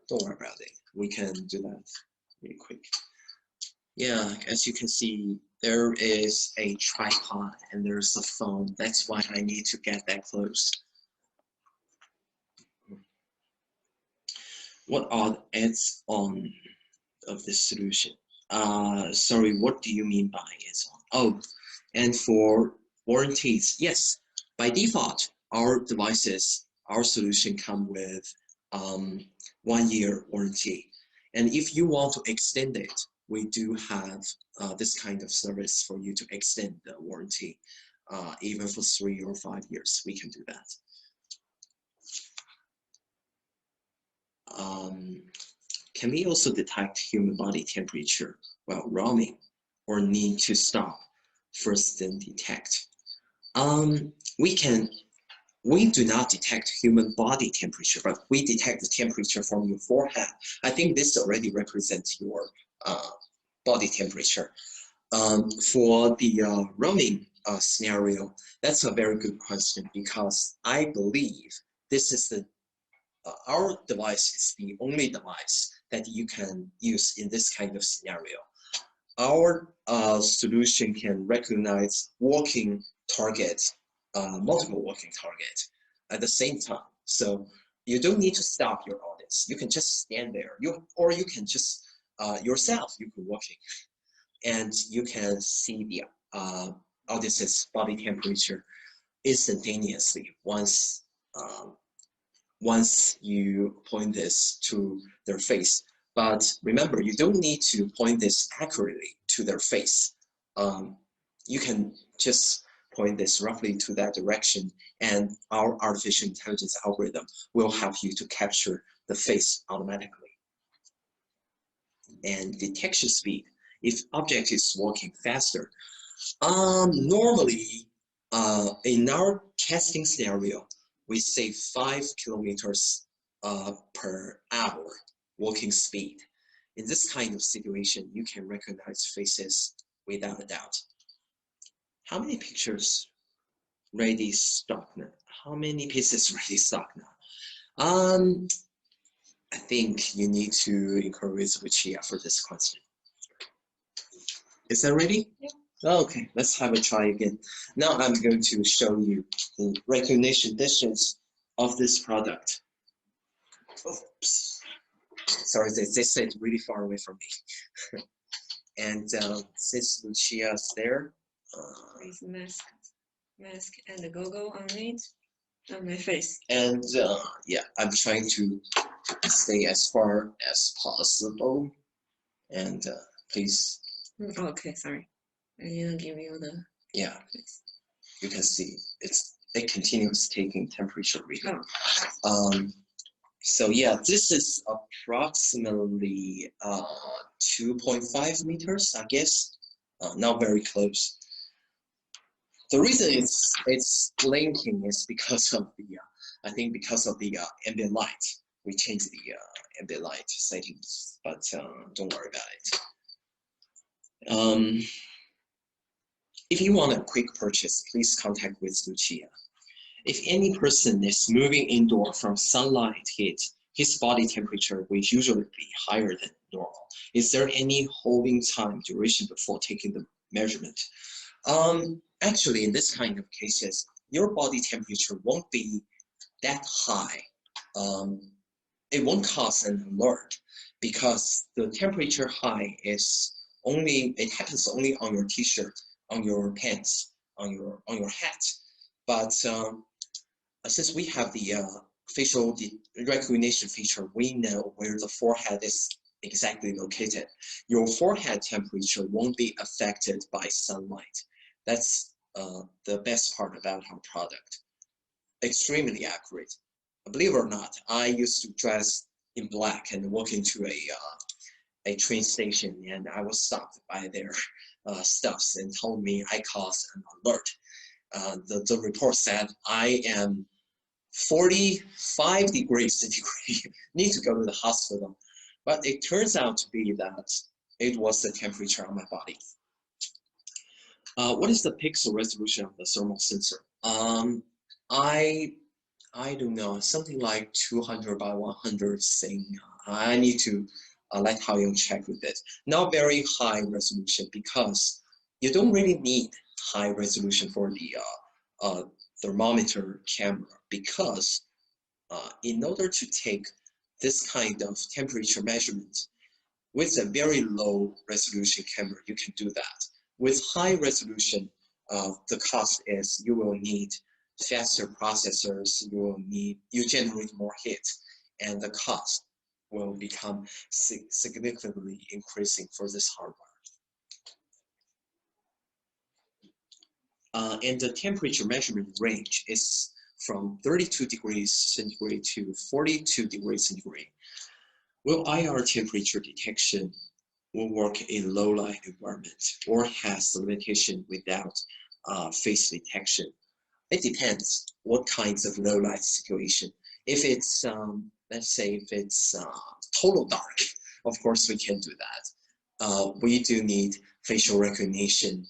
Don't worry about it. We can do that really quick. Yeah, as you can see, there is a tripod and there's a phone. That's why I need to get that close. What are the add-on of this solution? Sorry, what do you mean by add-on? Oh, and for warranties, yes, by default, our devices, our solution come with 1 year warranty. And if you want to extend it, we do have this kind of service for you to extend the warranty, even for 3 or 5 years. We can do that. Can we also detect human body temperature while roaming, or need to stop first then detect? We do not detect human body temperature, but we detect the temperature from your forehead. I think this already represents your body temperature. For the roaming scenario, that's a very good question, because I believe this is the our device is the only device that you can use in this kind of scenario. Our solution can recognize walking targets, multiple walking targets at the same time. So you don't need to stop your audience. You can just stand there. Or you can just yourself, you can walking, and you can see the audience's body temperature instantaneously once you point this to their face. But remember, you don't need to point this accurately to their face. You can just point this roughly to that direction, and our artificial intelligence algorithm will help you to capture the face automatically. And detection speed, if object is walking faster. Normally, in our testing scenario, we say 5 kilometers per hour walking speed. In this kind of situation, you can recognize faces without a doubt. How many pictures ready stock now? How many pieces ready stock now? I think you need to encourage Lucia for this question. Is that ready?
Yeah.
Okay, let's have a try again. Now I'm going to show you the recognition distance of this product. Oops. Sorry, they sit really far away from me. And since Lucia's there,
Face mask and the goggle on it, on my face.
and yeah, I'm trying to stay as far as possible. And please.
Okay, sorry. I didn't give you the.
Yeah,
face.
you can see it continues taking temperature reading.
Oh.
So yeah, this is approximately 2.5 meters, I guess. Not very close. The reason it's blinking is because of the, I think because of the ambient light. We changed the ambient light settings, but don't worry about it. If you want a quick purchase, please contact with Lucia. If any person is moving indoor from sunlight heat, his body temperature will usually be higher than normal. Is there any holding time duration before taking the measurement? Actually, in this kind of cases, your body temperature won't be that high. It won't cause an alert because the temperature high is only, it happens only on your t-shirt, on your pants, on your hat. But since we have the facial recognition feature, we know where the forehead is exactly located. Your forehead temperature won't be affected by sunlight. That's the best part about our product. Extremely accurate. Believe it or not, I used to dress in black and walk into a train station, and I was stopped by their staffs and told me I caused an alert. The report said I am 45 degrees centigrade, need to go to the hospital. But it turns out to be that it was the temperature on my body. What is the pixel resolution of the thermal sensor? I don't know, something like 200 by 100 thing. I need to let Haoyong check with it. Not very high resolution because you don't really need high resolution for the thermometer camera, because in order to take this kind of temperature measurement with a very low resolution camera, you can do that. With high resolution, the cost is you will need faster processors, you generate more heat, and the cost will become significantly increasing for this hardware. And the temperature measurement range is from 32 degrees centigrade to 42 degrees centigrade. Will IR temperature detection will work in low light environment or has limitation without face detection? It depends what kinds of low light situation. If it's, let's say if it's total dark, of course we can do that. We do need facial recognition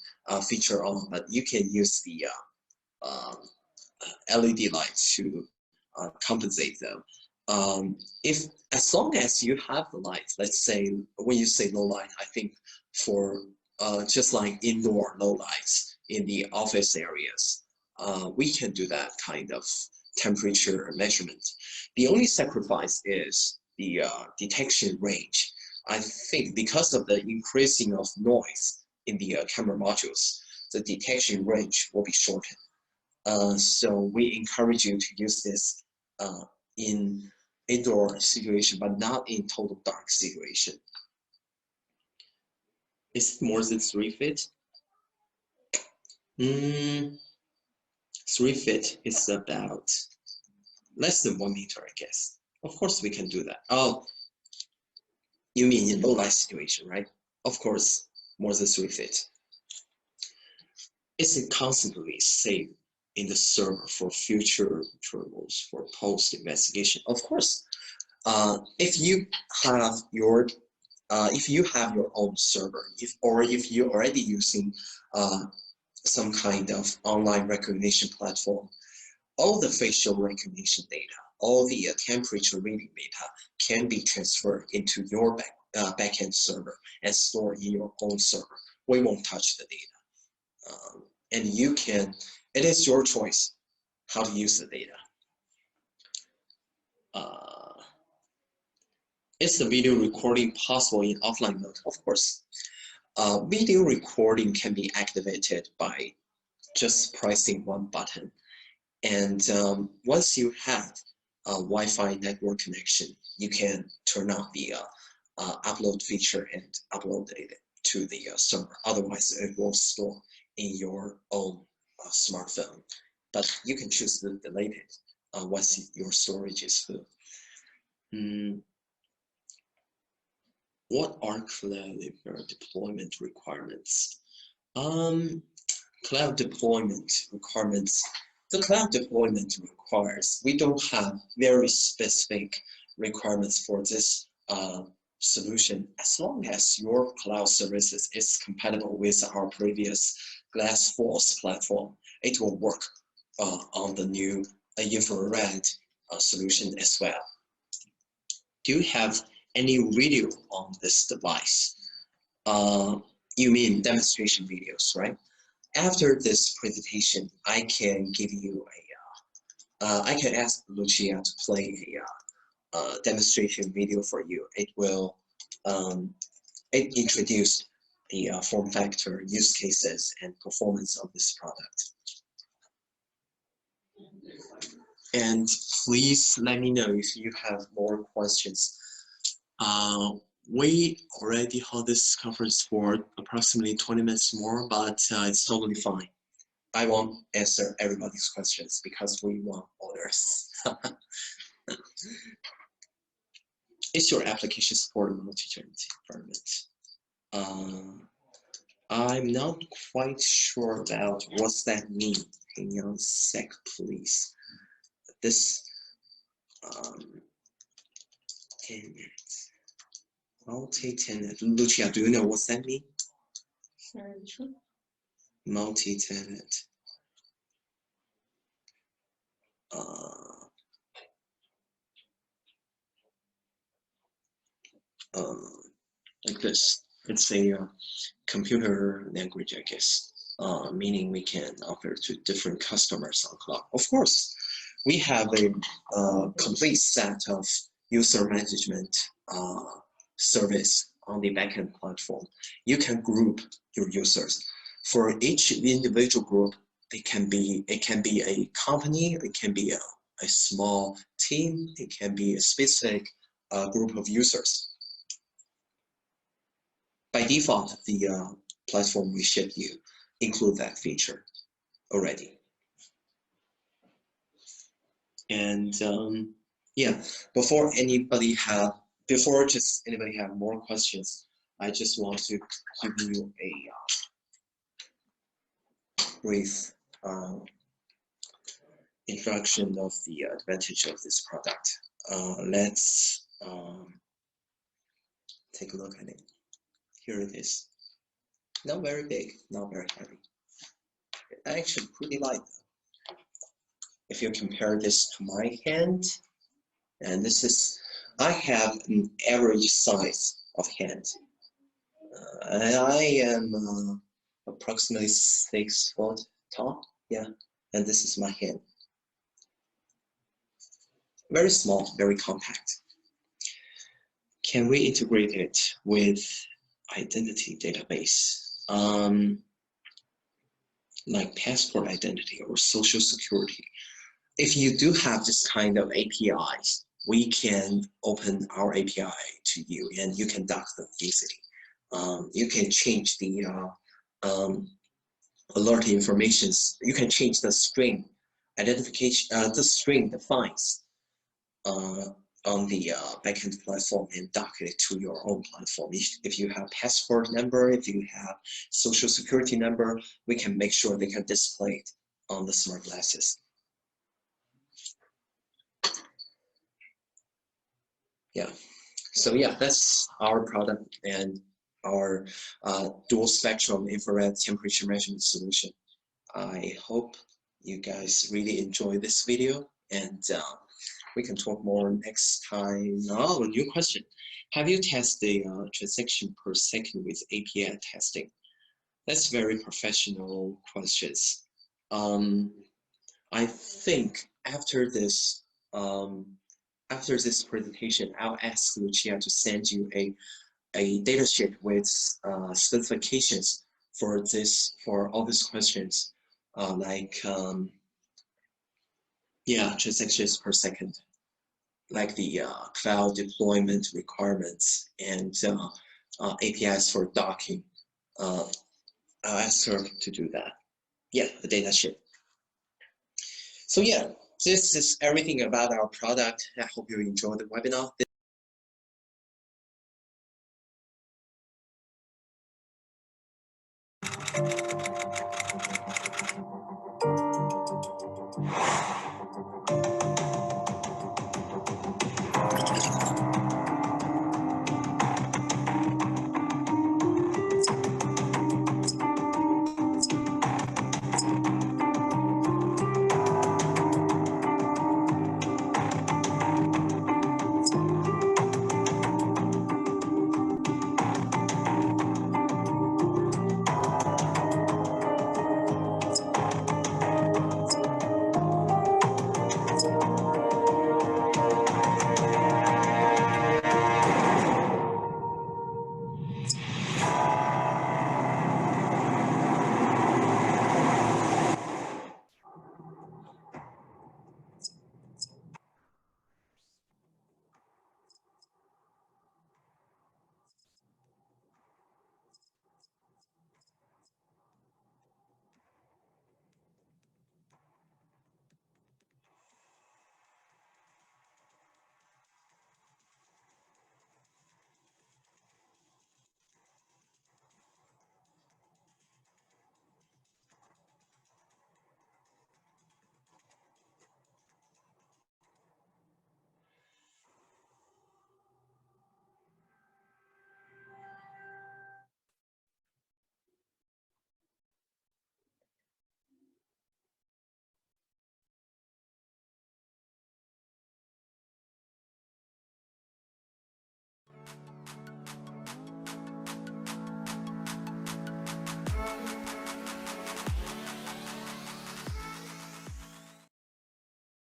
feature on, but you can use the LED lights to compensate them. If as long as you have the light, let's say when you say low light, I think for just like indoor low lights in the office areas, we can do that kind of temperature measurement. The only sacrifice is the detection range. I think because of the increasing of noise in the camera modules, the detection range will be shortened. So we encourage you to use this in indoor situation, but not in total dark situation. Is it more than 3 feet? 3 feet is about less than 1 meter, I guess. Of course, we can do that. Oh, you mean in low light situation, right? Of course, more than 3 feet. Is it constantly saved in the server for future troubles, for post investigation? Of course. If you have your own server, if you're already using some kind of online recognition platform, all the facial recognition data, all the temperature reading data can be transferred into your backend server and stored in your own server. We won't touch the data. And you can, it is your choice how to use the data. Is the video recording possible in offline mode? Of course. Video recording can be activated by just pressing one button. And once you have a Wi-Fi network connection, you can turn on the upload feature and upload it to the server. Otherwise, it will store in your own smartphone. But you can choose to delete it once your storage is full. What are cloud deployment requirements? Cloud deployment requirements. The cloud deployment requires, we don't have very specific requirements for this solution. As long as your cloud services is compatible with our previous Glassforce platform, it will work on the new infrared solution as well. Do you have any video on this device? You mean demonstration videos, right? After this presentation, I can give you I can ask Lucia to play a demonstration video for you. It will introduce the form factor, use cases, and performance of this product. And please let me know if you have more questions. We already held this conference for approximately 20 minutes more, but it's totally fine. I won't answer everybody's questions because we want orders. Is your application supported multi-tenant environment? I'm not quite sure about what's that mean. Hang on a sec, please. This multi-tenant. Lucia, do you know what's that mean? Multi-tenant. Like this. It's a computer language, I guess. Meaning we can offer to different customers on cloud. Of course, we have a complete set of user management service on the backend platform. You can group your users. For each individual group, it can be a company, it can be a small team, it can be a specific group of users. By default, the platform we ship you include that feature already. And yeah, before anybody have more questions, I just want to give you a brief introduction of the advantage of this product. Let's take a look at it. Here it is. Not very big, not very heavy. Actually pretty light. If you compare this to my hand, and this is, I have an average size of hand. And I am approximately 6 foot tall, yeah, and this is my hand. Very small, very compact. Can we integrate it with identity database? Like passport identity or social security. If you do have this kind of APIs, we can open our API to you, and you can dock them easily. You can change the alert informations. You can change the string identification, the string defines on the backend platform and dock it to your own platform. If you have passport number, if you have social security number, we can make sure they can display it on the smart glasses. Yeah, so yeah, that's our product and our dual spectrum infrared temperature measurement solution. I hope you guys really enjoy this video, and we can talk more next time. Oh, new question. Have you tested transaction per second with API testing? That's very professional questions. I think after this presentation, I'll ask Lucia to send you a datasheet with specifications for all these questions, transactions per second, like the cloud deployment requirements and APIs for docking. I'll ask her to do that. Yeah, the datasheet. So yeah, this is everything about our product. I hope you enjoyed the webinar.